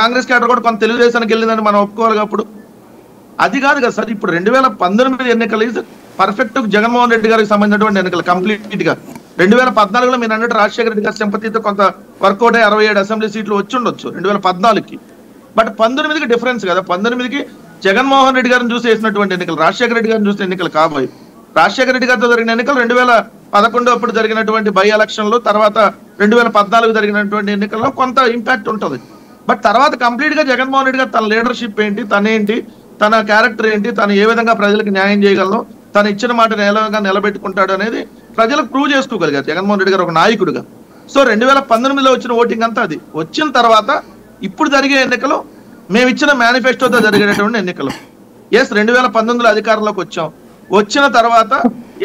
కాంగ్రెస్ కేడర్ కూడా కొంత తెలుగుదేశానికి వెళ్ళిందని మనం ఒప్పుకోవాలి. అప్పుడు అది కాదు కదా సార్. ఇప్పుడు 2019 ఎన్నికలు పర్ఫెక్ట్ జగన్మోహన్ రెడ్డి గారికి సంబంధించినటువంటి ఎన్నికలు కంప్లీట్ గా. 2014లో మీరు అన్నట్టు రాజశేఖర రెడ్డి గారి సింపతితో కొంత వర్కౌట్ అయ్యి 67 అసెంబ్లీ సీట్లు వచ్చి ఉండొచ్చు 2014కి. బట్ 19కి డిఫరెన్స్ కదా. 19కి జగన్మోహన్ రెడ్డి గారిని చూసి వేసినటువంటి ఎన్నికలు, రాజశేఖర రెడ్డి గారిని చూసిన ఎన్నికలు కాబోయి. రాజశేఖర రెడ్డి గారితో జరిగిన ఎన్నికలు 2011 అప్పుడు జరిగినటువంటి బై ఎలక్షన్లు, తర్వాత 2014 జరిగినటువంటి ఎన్నికల్లో కొంత ఇంపాక్ట్ ఉంటుంది. బట్ తర్వాత కంప్లీట్ గా జగన్మోహన్ రెడ్డి గారు తన లీడర్షిప్ ఏంటి, తనేంటి, తన క్యారెక్టర్ ఏంటి, తను ఏ విధంగా ప్రజలకు న్యాయం చేయగలరు, తను ఇచ్చిన మాట నిలబెట్టుకుంటాడు అనేది ప్రజలకు ప్రూవ్ చేసుకోగలిగారు జగన్మోహన్ రెడ్డి గారు ఒక నాయకుడిగా. సో 2019లో వచ్చిన ఓటింగ్ అంతా అది. వచ్చిన తర్వాత ఇప్పుడు జరిగే ఎన్నికలు మేము ఇచ్చిన మేనిఫెస్టోతో జరిగేటటువంటి ఎన్నికలు. ఎస్ 2019లో అధికారంలోకి వచ్చాం, వచ్చిన తర్వాత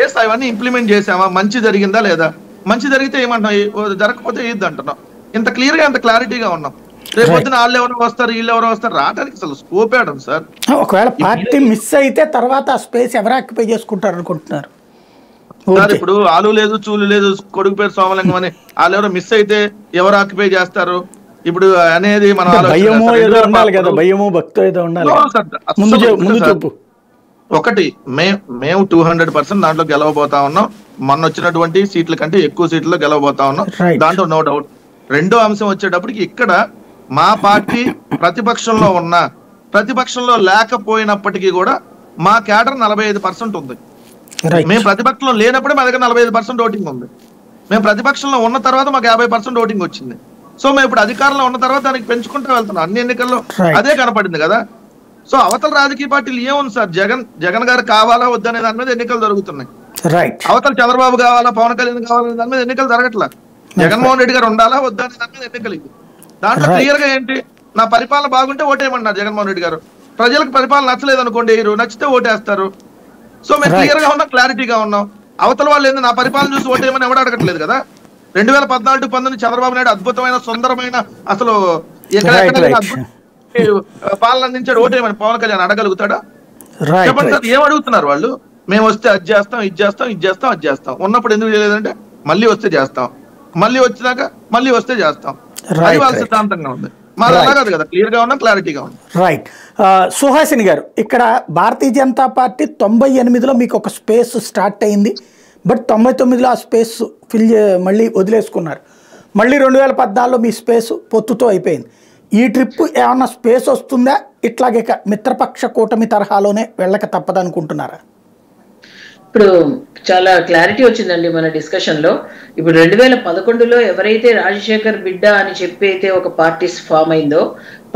ఎస్ అవన్నీ ఇంప్లిమెంట్ చేసామా, మంచి జరిగిందా లేదా, మంచి జరిగితే ఏమంటున్నాం, జరగకపోతే ఏది అంటున్నాం. ఇంత క్లియర్ గా ఇంత క్లారిటీగా ఉన్నాం. రేపు పొద్దున వాళ్ళు ఎవరో వస్తారు, వీళ్ళు ఎవరో వస్తారు, రావడానికి అసలు స్కోప్ ఏడం సార్. ఒకవేళ పార్టీ మిస్ అయితే తర్వాత ఆ స్పేస్ ఎవరు ఆక్యుపై చేసుకుంటారు అనుకుంటున్నారు సార్? ఇప్పుడు ఆలు లేదు, చూలు లేదు, కొడుకు పేరు సోమలింగం అని వాళ్ళు ఎవరో మిస్ అయితే ఎవరు ఆక్యుపై చేస్తారు? ఇప్పుడు అనేది మనం భయమో ఏదో ఉండాలి కదా, భయమో భక్తో ఏదో ఉండాలి. ముందు చెప్పు. ఒకటి, మేము 200% దాంట్లో గెలవబోతా ఉన్నాం. మొన్న వచ్చినటువంటి సీట్ల కంటే ఎక్కువ సీట్లలో గెలవబోతా ఉన్నాం, దాంట్లో నో డౌట్. రెండో అంశం వచ్చేటప్పటికి ఇక్కడ మా పార్టీ ప్రతిపక్షంలో ఉన్నా ప్రతిపక్షంలో లేకపోయినప్పటికీ కూడా మా క్యాడర్ 45% ఉంది. మేము ప్రతిపక్షంలో లేనప్పుడే మా దగ్గర 45% ఓటింగ్ ఉంది. మేము ప్రతిపక్షంలో ఉన్న తర్వాత మాకు 50% ఓటింగ్ వచ్చింది. సో మేము ఇప్పుడు అధికారంలో ఉన్న తర్వాత దానికి పెంచుకుంటూ వెళ్తున్నాం. అన్ని ఎన్నికల్లో అదే కనపడింది కదా. సో అవతల రాజకీయ పార్టీలు ఏముంది సార్, జగన్ గారు కావాలా వద్దనే దాని మీద ఎన్నికలు జరుగుతున్నాయి. అవతల చంద్రబాబు కావాలా, పవన్ కళ్యాణ్ కావాలనే దాని మీద ఎన్నికలు జరగట్లా. జగన్మోహన్ రెడ్డి గారు ఉండాలా వద్దనే దాని మీద ఎన్నికలు ఇది. దాంట్లో క్లియర్ గా ఏంటి, నా పరిపాలన బాగుంటే ఓటేయమన్నారు జగన్మోహన్ రెడ్డి గారు. ప్రజలకు పరిపాలన నచ్చలేదు అనుకోండి, నచ్చితే ఓటేస్తారు. సో మేము క్లియర్ గా ఉన్నాం, క్లారిటీగా ఉన్నాం. అవతల వాళ్ళు ఏంది నా పరిపాలన చూసి ఓటేయమని ఎవరు అడగట్లేదు కదా. 2014-19 చంద్రబాబు నాయుడు అద్భుతమైన సుందరమైన అసలు పాలన అందించాడు, ఓటేయమని పవన్ కళ్యాణ్ అడగలుగుతాడా? చెప్పండి సార్, ఏం అడుగుతున్నారు వాళ్ళు? మేము వస్తే అది చేస్తాం, ఇది చేస్తాం, ఇది చేస్తాం, అది చేస్తాం. ఉన్నప్పుడు ఎందుకు చేయలేదంటే మళ్ళీ వస్తే చేస్తాం, మళ్ళీ వచ్చినాక మళ్ళీ వస్తే చేస్తాం. అది వాళ్ళ సిద్ధాంతంగా ఉంది. మరి అలా కాదు కదా, క్లియర్ గా ఉన్నా, క్లారిటీగా ఉంది. రైట్. సుహాసిని గారు, ఇక్కడ భారతీయ జనతా పార్టీ 98లో మీకు ఒక స్పేస్ స్టార్ట్ అయింది, బట్ 99లో ఆ స్పేస్ మళ్ళీ వదిలేసుకున్నారు. మళ్ళీ 2014లో మీ స్పేస్ పొత్తుతో అయిపోయింది. ఈ ట్రిప్ ఏమన్నా స్పేస్ వస్తుందా, ఇట్లాగే మిత్రపక్ష కూటమి తరహాలోనే వెళ్ళక తప్పదనుకుంటున్నారా? ఇప్పుడు చాలా క్లారిటీ వచ్చిందండి మన డిస్కషన్ లో. ఇప్పుడు 2011లో ఎవరైతే రాజశేఖర్ బిడ్డ అని చెప్పి అయితే ఒక పార్టీ ఫామ్ అయిందో,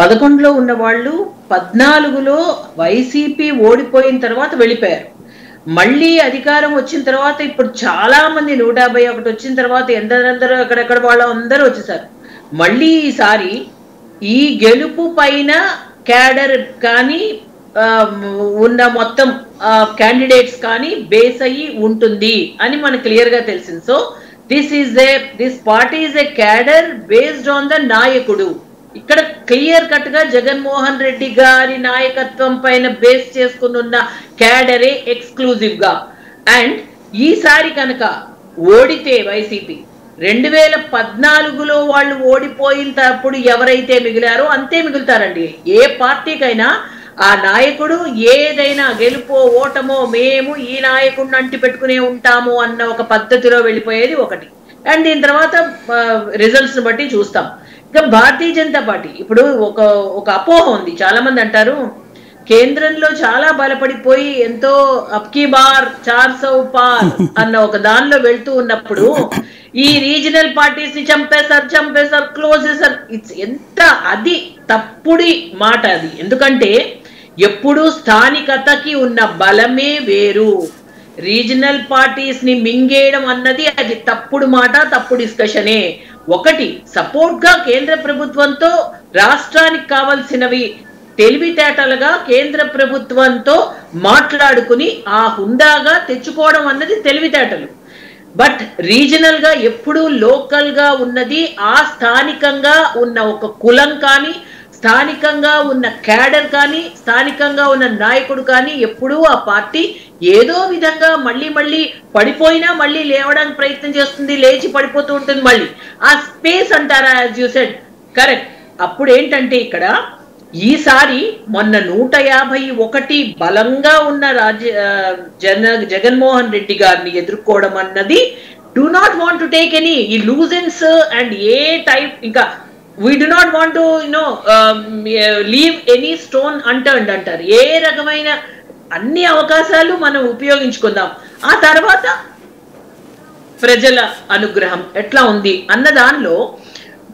11లో ఉన్న వాళ్ళు 14లో వైసీపీ ఓడిపోయిన తర్వాత వెళ్ళిపోయారు. మళ్ళీ అధికారం వచ్చిన తర్వాత ఇప్పుడు చాలా మంది 151 వచ్చిన తర్వాత ఎందరందరూ అక్కడెక్కడ వాళ్ళు అందరూ వచ్చేసారు. మళ్ళీ ఈసారి ఈ గెలుపు పైన క్యాడర్ కానీ ఉన్న మొత్తం క్యాండిడేట్స్ కానీ బేస్ అయ్యి ఉంటుంది అని మనకు క్లియర్ గా తెలిసింది. So this party is a cadre based on the నాయకుడు. ఇక్కడ క్లియర్ కట్ గా జగన్మోహన్ రెడ్డి గారి నాయకత్వం పైన బేస్ చేసుకుని ఉన్న క్యాడరే ఎక్స్క్లూజివ్ గా. అండ్ ఈసారి కనుక ఓడితే వైసీపీ 2014లో వాళ్ళు ఓడిపోయినప్పుడు ఎవరైతే మిగిలారో అంతే మిగులుతారండి. ఏ పార్టీకైనా ఆ నాయకుడు ఏదైనా గెలుపో ఓటమో మేము ఈ నాయకుడిని అంటి పెట్టుకునే ఉంటాము అన్న ఒక పద్ధతిలో వెళ్ళిపోయేది ఒకటి. అండ్ దీని తర్వాత రిజల్ట్స్ బట్టి చూస్తాం. ఇక భారతీయ జనతా పార్టీ ఇప్పుడు ఒక అపోహ ఉంది. చాలా మంది అంటారు కేంద్రంలో చాలా బలపడిపోయి ఎంతో అప్కీ బార్ 400 పార్ అన్న ఒక దానిలో వెళ్తూ ఉన్నప్పుడు ఈ రీజనల్ పార్టీస్ ని చంపేశారు, క్లోజ్ చేశారు. ఎంత అది తప్పుడి మాట అది. ఎందుకంటే ఎప్పుడు స్థానికతకి ఉన్న బలమే వేరు. రీజనల్ పార్టీస్ ని మింగేయడం అన్నది అది తప్పుడు మాట, తప్పుడు డిస్కషనే. ఒకటి, సపోర్ట్ గా కేంద్ర ప్రభుత్వంతో రాష్ట్రానికి కావాల్సినవి తెలివితేటలుగా కేంద్ర ప్రభుత్వంతో మాట్లాడుకుని ఆ హుందాగా తెచ్చుకోవడం అన్నది తెలివితేటలు. బట్ రీజనల్ గా ఎప్పుడూ లోకల్ గా ఉన్నది ఆ స్థానికంగా ఉన్న ఒక కులం కానీ, స్థానికంగా ఉన్న క్యాడర్ కానీ, స్థానికంగా ఉన్న నాయకుడు కానీ ఎప్పుడూ ఆ పార్టీ ఏదో విధంగా మళ్ళీ పడిపోయినా మళ్ళీ లేవడానికి ప్రయత్నం చేస్తుంది, లేచి పడిపోతూ ఉంటుంది. మళ్ళీ ఆ స్పేస్ అంటారా, యాజ్ యూ సెడ్ కరెక్ట్. అప్పుడు ఏంటంటే ఇక్కడ ఈసారి మొన్న 151 బలంగా ఉన్న జగన్మోహన్ రెడ్డి గారిని ఎదుర్కోవడం అన్నది do not want to take any ఈ లూజెన్స్ అండ్ ఏ టైప్, ఇంకా we do not want to leave any stone unturned అంటారు. ఏ రకమైన అన్ని అవకాశాలు మనం ఉపయోగించుకుందాం. ఆ తర్వాత ప్రజల అనుగ్రహం ఎట్లా ఉంది అన్న దానిలో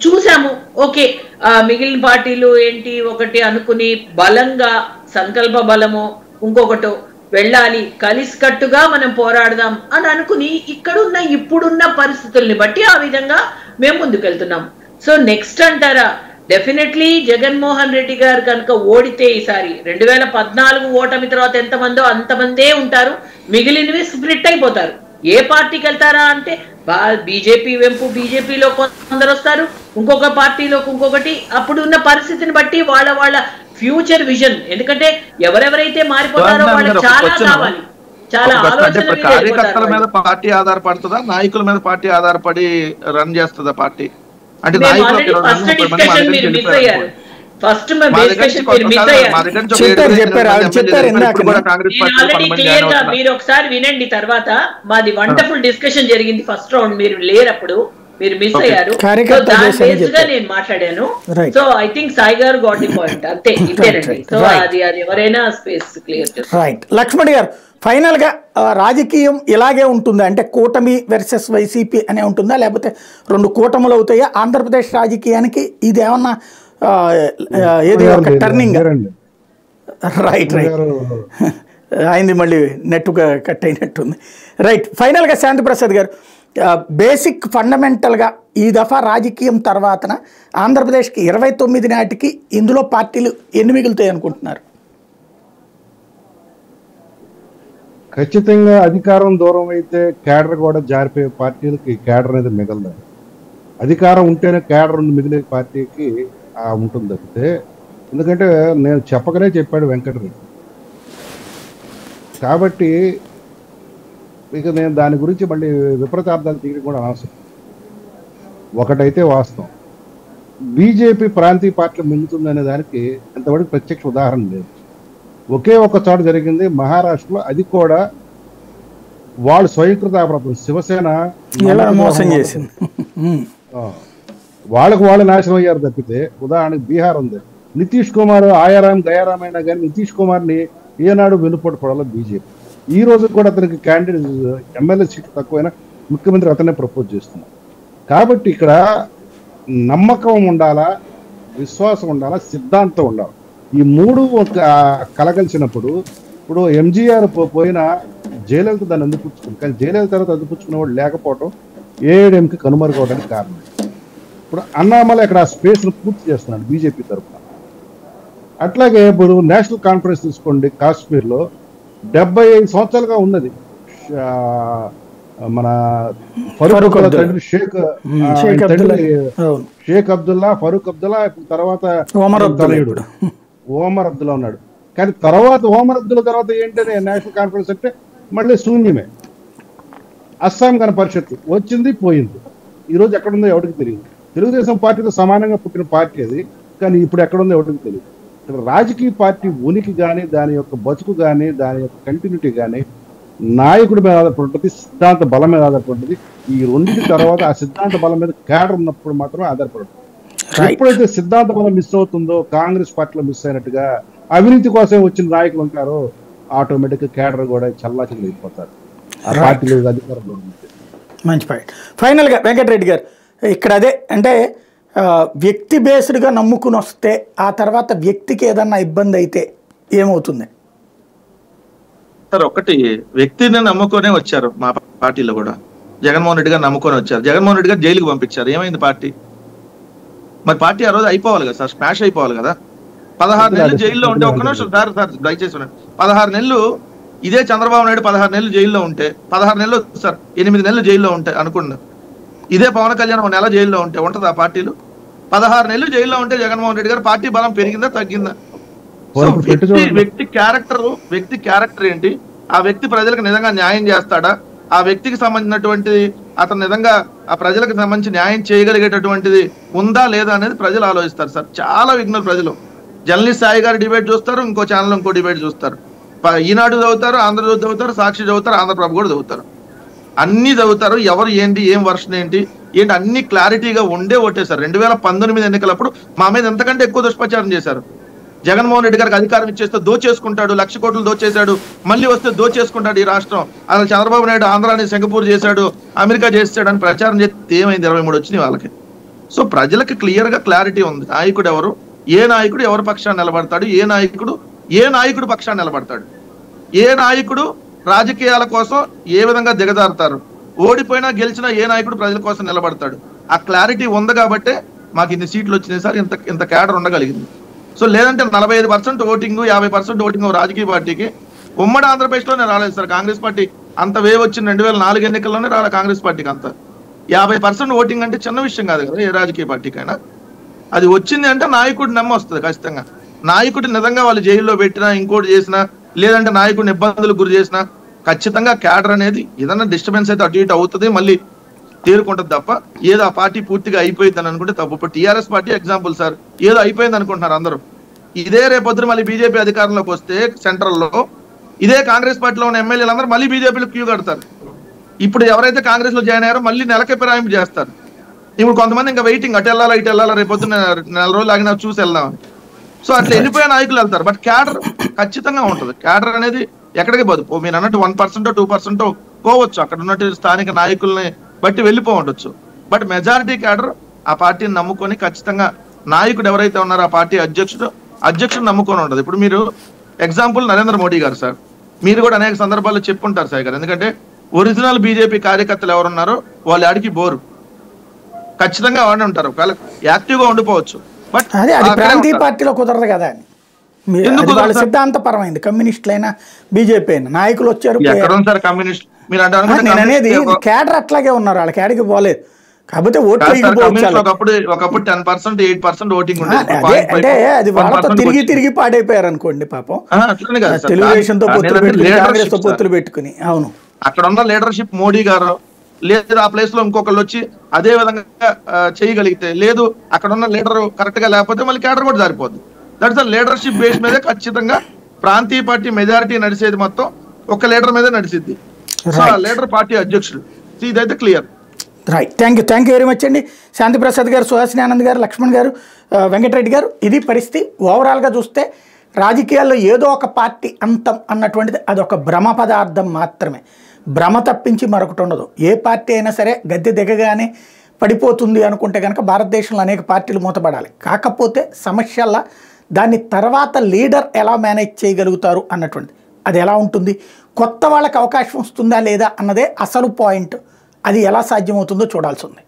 చూసాము. ఓకే, మిగిలిన పార్టీలు ఏంటి ఒకటి అనుకుని బలంగా సంకల్ప బలమో ఇంకొకటో వెళ్ళాలి, కలిసికట్టుగా మనం పోరాడదాం అని అనుకుని ఇప్పుడున్న పరిస్థితుల్ని బట్టి ఆ విధంగా మేము ముందుకెళ్తున్నాం. సో నెక్స్ట్ అంటారా, డెఫినెట్లీ జగన్మోహన్ రెడ్డి గారు కనుక ఓడితే ఈసారి 2014 ఓటమి తర్వాత ఎంతమందో అంతమందే ఉంటారు, మిగిలినవి స్ప్లిట్ అయిపోతారు. ఏ పార్టీకి వెళ్తారా అంటే బీజేపీ వెంపు బీజేపీలో కొందరు వస్తారు, ఇంకొక పార్టీలోకి ఇంకొకటి. అప్పుడు ఉన్న పరిస్థితిని బట్టి వాళ్ళ ఫ్యూచర్ విజన్, ఎందుకంటే ఎవరెవరైతే మారిపోతారో వాళ్ళకి చాలా కావాలి, చాలా ఆలోచన. కార్యకర్తల మీద పార్టీ ఆధారపడుతుందా, నాయకుల మీద పార్టీ ఆధారపడి రన్ చేస్తుందా పార్టీ? అంటే ఫస్ట్ మీరు ఒకసారి వినండి. తర్వాత మాది వండర్ఫుల్ డిస్కషన్ జరిగింది ఫస్ట్ రౌండ్, మీరు లేరప్పుడు, మీరు మిస్ అయ్యారు. నేను మాట్లాడాను. సో ఐ థింక్ సాయి గారు గాట్ ది పాయింట్, అంతే, ఇంతేనండి. సో అది ఎవరైనా స్పేస్ క్లియర్ చేస్తారు. రైట్. లక్ష్మణ్ గారు, ఫైనల్ గా రాజకీయం ఇలాగే ఉంటుందా? అంటే కూటమి వర్సెస్ వైసీపీ అనే ఉంటుందా, లేకపోతే రెండు కూటములు అవుతాయా? ఆంధ్రప్రదేశ్ రాజకీయానికి ఇది ఏమన్నా ఏది ఒక టర్నింగ్? రైట్ రైట్ అయింది, మళ్ళీ నెట్గా కట్ అయినట్టుంది. రైట్. ఫైనల్గా శాంతిప్రసాద్ గారు, బేసిక్ ఫండమెంటల్గా ఈ దఫా రాజకీయం తర్వాతన ఆంధ్రప్రదేశ్కి 29 నాటికి ఇందులో పార్టీలు ఎన్ని మిగులుతాయి అనుకుంటున్నారు? ఖచ్చితంగా అధికారం దూరం అయితే కేడర్ కూడా జారిపోయే పార్టీలకి కేడర్ అనేది మిగలదు. అధికారం ఉంటేనే కేడర్ మిగిలే పార్టీకి ఉంటుంది తప్పితే, ఎందుకంటే నేను చెప్పకనే చెప్పాడు వెంకటరెడ్డి. కాబట్టి ఇక నేను దాని గురించి మళ్ళీ విపరీతార్థాలు తీయడం కూడా అనవసరం. ఒకటైతే వాస్తవం, బీజేపీ ప్రాంతీయ పార్టీలు మిగులుతుందనే దానికి ఇంతవరకు ప్రత్యక్ష ఉదాహరణ లేదు. ఒకే ఒక చోట జరిగింది మహారాష్ట్రలో, అది కూడా వాళ్ళు స్వయంకృతాపరాధం. శివసేన మోసం చేసింది, వాళ్ళకు వాళ్ళు నాశనం అయ్యారు తప్పితే. ఉదాహరణకు బీహార్ ఉంది, నితీష్ కుమార్ ఆయారాం గయారాం అయినా కానీ నితీష్ కుమార్ని ఏనాడు వెనుపడుకోవడం బీజేపీ. ఈ రోజు కూడా అతనికి క్యాండిడేట్ ఎమ్మెల్యే సీట్లు తక్కువైనా ముఖ్యమంత్రి అతనే ప్రపోజ్ చేస్తున్నారు. కాబట్టి ఇక్కడ నమ్మకం ఉండాలా, విశ్వాసం ఉండాలా, సిద్ధాంతం ఉండాలి. ఈ మూడు కలగలిసినప్పుడు, ఇప్పుడు ఎంజీఆర్ పోయినా జయలలిత దాన్ని అందిపుచ్చుకుంది, కానీ జయలలిత తర్వాత అందిపుచ్చుకునేవాడు లేకపోవడం ఏఐఎంకి కనుమరుగవడానికి కారణం. ఇప్పుడు అన్నామలై అక్కడ ఆ స్పేస్ను పూర్తి చేస్తున్నాడు బీజేపీ తరఫున. అట్లాగే ఇప్పుడు నేషనల్ కాన్ఫరెన్స్ తీసుకోండి, కాశ్మీర్లో 75 సంవత్సరాలుగా ఉన్నది. మన ఫరూక్ తండ్రి షేక్ అబ్దుల్లా, ఫరూక్ అబ్దుల్లా, తర్వాత ఓమర్ అబ్దుల్లా ఉన్నాడు. కానీ తర్వాత ఓమర్ అబ్దుల్లా తర్వాత ఏంటంటే నేషనల్ కాన్ఫరెన్స్ అంటే మళ్ళీ శూన్యమే. అస్సాం గణ పరిషత్ వచ్చింది, పోయింది. ఈరోజు ఎక్కడుందో ఎవరికి తెలియదు. తెలుగుదేశం పార్టీతో సమానంగా పుట్టిన పార్టీ అది, కానీ ఇప్పుడు ఎక్కడుందో ఎవరికి తెలియదు. రాజకీయ పార్టీ ఉనికి కానీ, దాని యొక్క బతుకు కానీ, దాని యొక్క కంటిన్యూటీ కానీ నాయకుడి మీద ఆధారపడి ఉంటుంది, సిద్ధాంత బలం మీద ఆధారపడి ఉంటుంది. ఈ రెండింటి తర్వాత ఆ సిద్ధాంత బలం మీద కేడర్ ఉన్నప్పుడు మాత్రమే ఆధారపడి ఉంటుంది. ఎప్పుడైతే సిద్ధాంత బలం మిస్ అవుతుందో, కాంగ్రెస్ పార్టీలో మిస్ అయినట్టుగా అవినీతి కోసం వచ్చిన నాయకులు ఉంటారో, ఆటోమేటిక్ గా కేడర్ కూడా చల్లాచెల్లి అయిపోతారు ఆ పార్టీలో అధికారంలో. మంచి పాయింట్. ఫైనల్గా వెంకటరెడ్డి గారు, ఇక్కడ అదే అంటే వ్యక్తి బేస్డ్గా నమ్ముకుని వస్తే ఆ తర్వాత వ్యక్తికి ఏదన్నా ఇబ్బంది అయితే ఏమవుతుంది సార్? ఒకటి, వ్యక్తిని నమ్ముకొనే వచ్చారు మా పార్టీలో కూడా. జగన్మోహన్ రెడ్డి గారు నమ్ముకొని వచ్చారు. జగన్మోహన్ రెడ్డి గారు జైలుకి పంపించారు. ఏమైంది పార్టీ? మరి పార్టీ ఆ రోజు అయిపోవాలి కదా సార్, స్మాష్ అయిపోవాలి కదా. 16 నెలలు జైల్లో ఉంటే, ఒక్క నిమిషం సార్ దయచేసి 16 నెలలు ఇదే చంద్రబాబు నాయుడు 16 నెలలు జైల్లో ఉంటే, 16 నెలలు సార్ 8 నెలలు జైల్లో ఉంటాయి అనుకున్నా. ఇదే పవన్ కళ్యాణ్ 1 నెల జైల్లో ఉంటే ఉంటది ఆ పార్టీలు? 16 నెలలు జైల్లో ఉంటే జగన్మోహన్ రెడ్డి గారు పార్టీ బలం పెరిగిందా తగ్గిందా? వ్యక్తి క్యారెక్టర్ ఏంటి? ఆ వ్యక్తి ప్రజలకు నిజంగా న్యాయం చేస్తాడా? ఆ వ్యక్తికి సంబంధించినటువంటి అతను నిజంగా ఆ ప్రజలకు సంబంధించి న్యాయం చేయగలిగేటటువంటిది ఉందా లేదా అనేది ప్రజలు ఆలోచిస్తారు సార్. చాలా విఘ్నులు ప్రజలు. జర్నలిస్ట్ సాయి గారు డిబేట్ చూస్తారు, ఇంకో ఛానల్ ఇంకో డిబేట్ చూస్తారు, ఈనాడు చదువుతారు, ఆంధ్రజ్యోతి చదువుతారు, సాక్షి చదువుతారు, ఆంధ్రప్రభ కూడా చదువుతారు, అన్ని చదువుతారు. ఎవరు ఏంటి, ఏం వర్షన్ ఏంటి అన్ని క్లారిటీగా ఉండే ఓటేశారు. 2019 ఎన్నికలప్పుడు మా మీద ఎంతకంటే ఎక్కువ దుష్ప్రచారం చేశారు. జగన్మోహన్ రెడ్డి గారికి అధికారం ఇచ్చేస్తే దోచేసుకుంటాడు, 1,00,000 కోట్లు దోచేశాడు, మళ్ళీ వస్తే దోచేసుకుంటాడు ఈ రాష్ట్రం, అసలు చంద్రబాబు నాయుడు ఆంధ్రాని సింగపూర్ చేశాడు, అమెరికా చేశాడు అని ప్రచారం చేస్తే ఏమైంది? 23 వచ్చినాయి వాళ్ళకి. సో ప్రజలకు క్లియర్ గా క్లారిటీ ఉంది. నాయకుడు ఎవరు, ఏ నాయకుడు ఎవరి పక్షాన్ని నిలబడతాడు, ఏ నాయకుడు పక్షాన్ని నిలబడతాడు, ఏ నాయకుడు రాజకీయాల కోసం ఏ విధంగా దిగజారుతారు, ఓడిపోయినా గెలిచినా ఏ నాయకుడు ప్రజల కోసం నిలబడతాడు. ఆ క్లారిటీ ఉంది కాబట్టే మాకు ఇన్ని సీట్లు వచ్చినాయి సార్, ఇంత క్యాడర్ ఉండగలిగింది. సో లేదంటే 45% ఓటింగ్, 50% ఓటింగ్ రాజకీయ పార్టీకి ఉమ్మడి ఆంధ్రప్రదేశ్ లోనే రాలేదు సార్. కాంగ్రెస్ పార్టీ అంత వేవ్ వచ్చింది 2004 ఎన్నికల్లోనే రాలేదు కాంగ్రెస్ పార్టీకి. అంత 50% ఓటింగ్ అంటే చిన్న విషయం కాదు కదా ఏ రాజకీయ పార్టీకైనా. అది వచ్చింది అంటే నాయకుడు నమ్మ వస్తుంది ఖచ్చితంగా. నాయకుడు నిజంగా వాళ్ళు జైల్లో పెట్టినా, ఇంకోటి చేసినా, లేదంటే నాయకుడిని ఇబ్బందులకు గురి చేసినా ఖచ్చితంగా క్యాడర్ అనేది ఏదన్నా డిస్టర్బెన్స్ అయితే అటు ఇటు అవుతుంది. మళ్ళీ తేరుకుంటది తప్ప ఏదో ఆ పార్టీ పూర్తిగా అయిపోయింది అని అనుకుంటే తప్పు. ఇప్పుడు టీఆర్ఎస్ పార్టీ ఎగ్జాంపుల్ సార్, ఏదో అయిపోయింది అనుకుంటున్నారు అందరూ. ఇదే రేపొద్దున మళ్ళీ బీజేపీ అధికారంలోకి వస్తే సెంట్రల్లో ఇదే కాంగ్రెస్ పార్టీలో ఉన్న ఎమ్మెల్యేలు అందరూ మళ్ళీ బీజేపీలో క్యూ కడతారు. ఇప్పుడు ఎవరైతే కాంగ్రెస్ లో జాయిన్ అయ్యారో మళ్ళీ నెలకి ఫిరాయింపు చేస్తారు. ఇప్పుడు కొంతమంది ఇంకా వెయిటింగ్, అటు వెళ్ళాలా ఇటు వెళ్ళాలా, రేపొద్దున 4 రోజులు ఆగినా చూసి వెళ్దామని. సో అట్లా వెళ్ళిపోయే నాయకులు వెళ్తారు. బట్ క్యాడర్ ఖచ్చితంగా ఉంటుంది. క్యాడర్ అనేది ఎక్కడికి పోదు. మీరు అన్నట్టు 1% 2% పోవచ్చు, అక్కడ ఉన్నట్టు స్థానిక నాయకుల్ని బట్టి వెళ్ళిపో ఉండొచ్చు. బట్ మెజారిటీ క్యాడర్ ఆ పార్టీని నమ్ముకొని ఖచ్చితంగా నాయకుడు ఎవరైతే ఉన్నారో ఆ పార్టీ అధ్యక్షుడు నమ్ముకొని ఉండదు. ఇప్పుడు మీరు ఎగ్జాంపుల్ నరేంద్ర మోడీ గారు సార్, మీరు కూడా అనేక సందర్భాల్లో చెప్పుకుంటారు సార్ గారు. ఎందుకంటే ఒరిజినల్ బీజేపీ కార్యకర్తలు ఎవరున్నారో వాళ్ళు ఆడికి బోరు, ఖచ్చితంగా వాడి ఉంటారు. యాక్టివ్ గా ఉండిపోవచ్చు. బట్ అది ప్రాంతీయ పార్టీలో కుదరదు కదా అని వాళ్ళ సిద్ధాంతపరమైంది. కమ్యూనిస్టులైనా బీజేపీ అయినా నాయకులు వచ్చారు. కమ్యూనిస్ట్ మీరు నేను అనేది క్యాడర్ అట్లాగే ఉన్నారు, వాళ్ళ క్యాడర్కి పోలేదు. కాకపోతే ఓట్లు ఒకప్పుడు 10% 8% ఓటింగ్ అంటే అది వాళ్ళతో తిరిగి పాడైపోయారు అనుకోండి పాపం. తెలుగుదేశంతో పొత్తులు పెట్టుకుని కాంగ్రెస్ తో పొత్తులు పెట్టుకుని. అవును, అక్కడ ఉన్న లీడర్షిప్ మోడీ గారు లేదు, ఆ ప్లేస్ లో ఇంకొకళ్ళు వచ్చి అదే విధంగా చేయగలిగితే, లేదు అక్కడ ఉన్న లీడర్ కరెక్ట్ గా లేకపోతే మళ్ళీ క్యాడర్ కూడా జారిపోద్ది. దట్స్ లీడర్షిప్ బేస్ మీద ఖచ్చితంగా ప్రాంతీయ పార్టీ మెజారిటీ నడిచేది మొత్తం ఒక లీడర్ మీద నడిచిద్ది. సో ఆ లీడర్ పార్టీ అధ్యక్షుడు. ఇదైతే clear. Right, thank you very much అండి. శాంతిప్రసాద్ గారు, సుహాసిని ఆనంద్ గారు, లక్ష్మణ్ గారు, వెంకటరెడ్డి గారు. ఇది పరిస్థితి. ఓవరాల్గా చూస్తే రాజకీయాల్లో ఏదో ఒక పార్టీ అంతం అన్నటువంటిది అదొక భ్రమ పదార్థం మాత్రమే. భ్రమ తప్పించి మరొకటి ఉండదు. ఏ పార్టీ అయినా సరే గద్దె దిగగానే పడిపోతుంది అనుకుంటే కనుక భారతదేశంలో అనేక పార్టీలు మూతపడాలి. కాకపోతే సమస్యల్లా దాన్ని తర్వాత లీడర్ ఎలా మేనేజ్ చేయగలుగుతారు అన్నటువంటిది, అది ఎలా ఉంటుంది, కొత్త వాళ్ళకి అవకాశం వస్తుందా లేదా అన్నదే అసలు పాయింట్. అది ఎలా సాధ్యమవుతుందో చూడాల్సి ఉంది.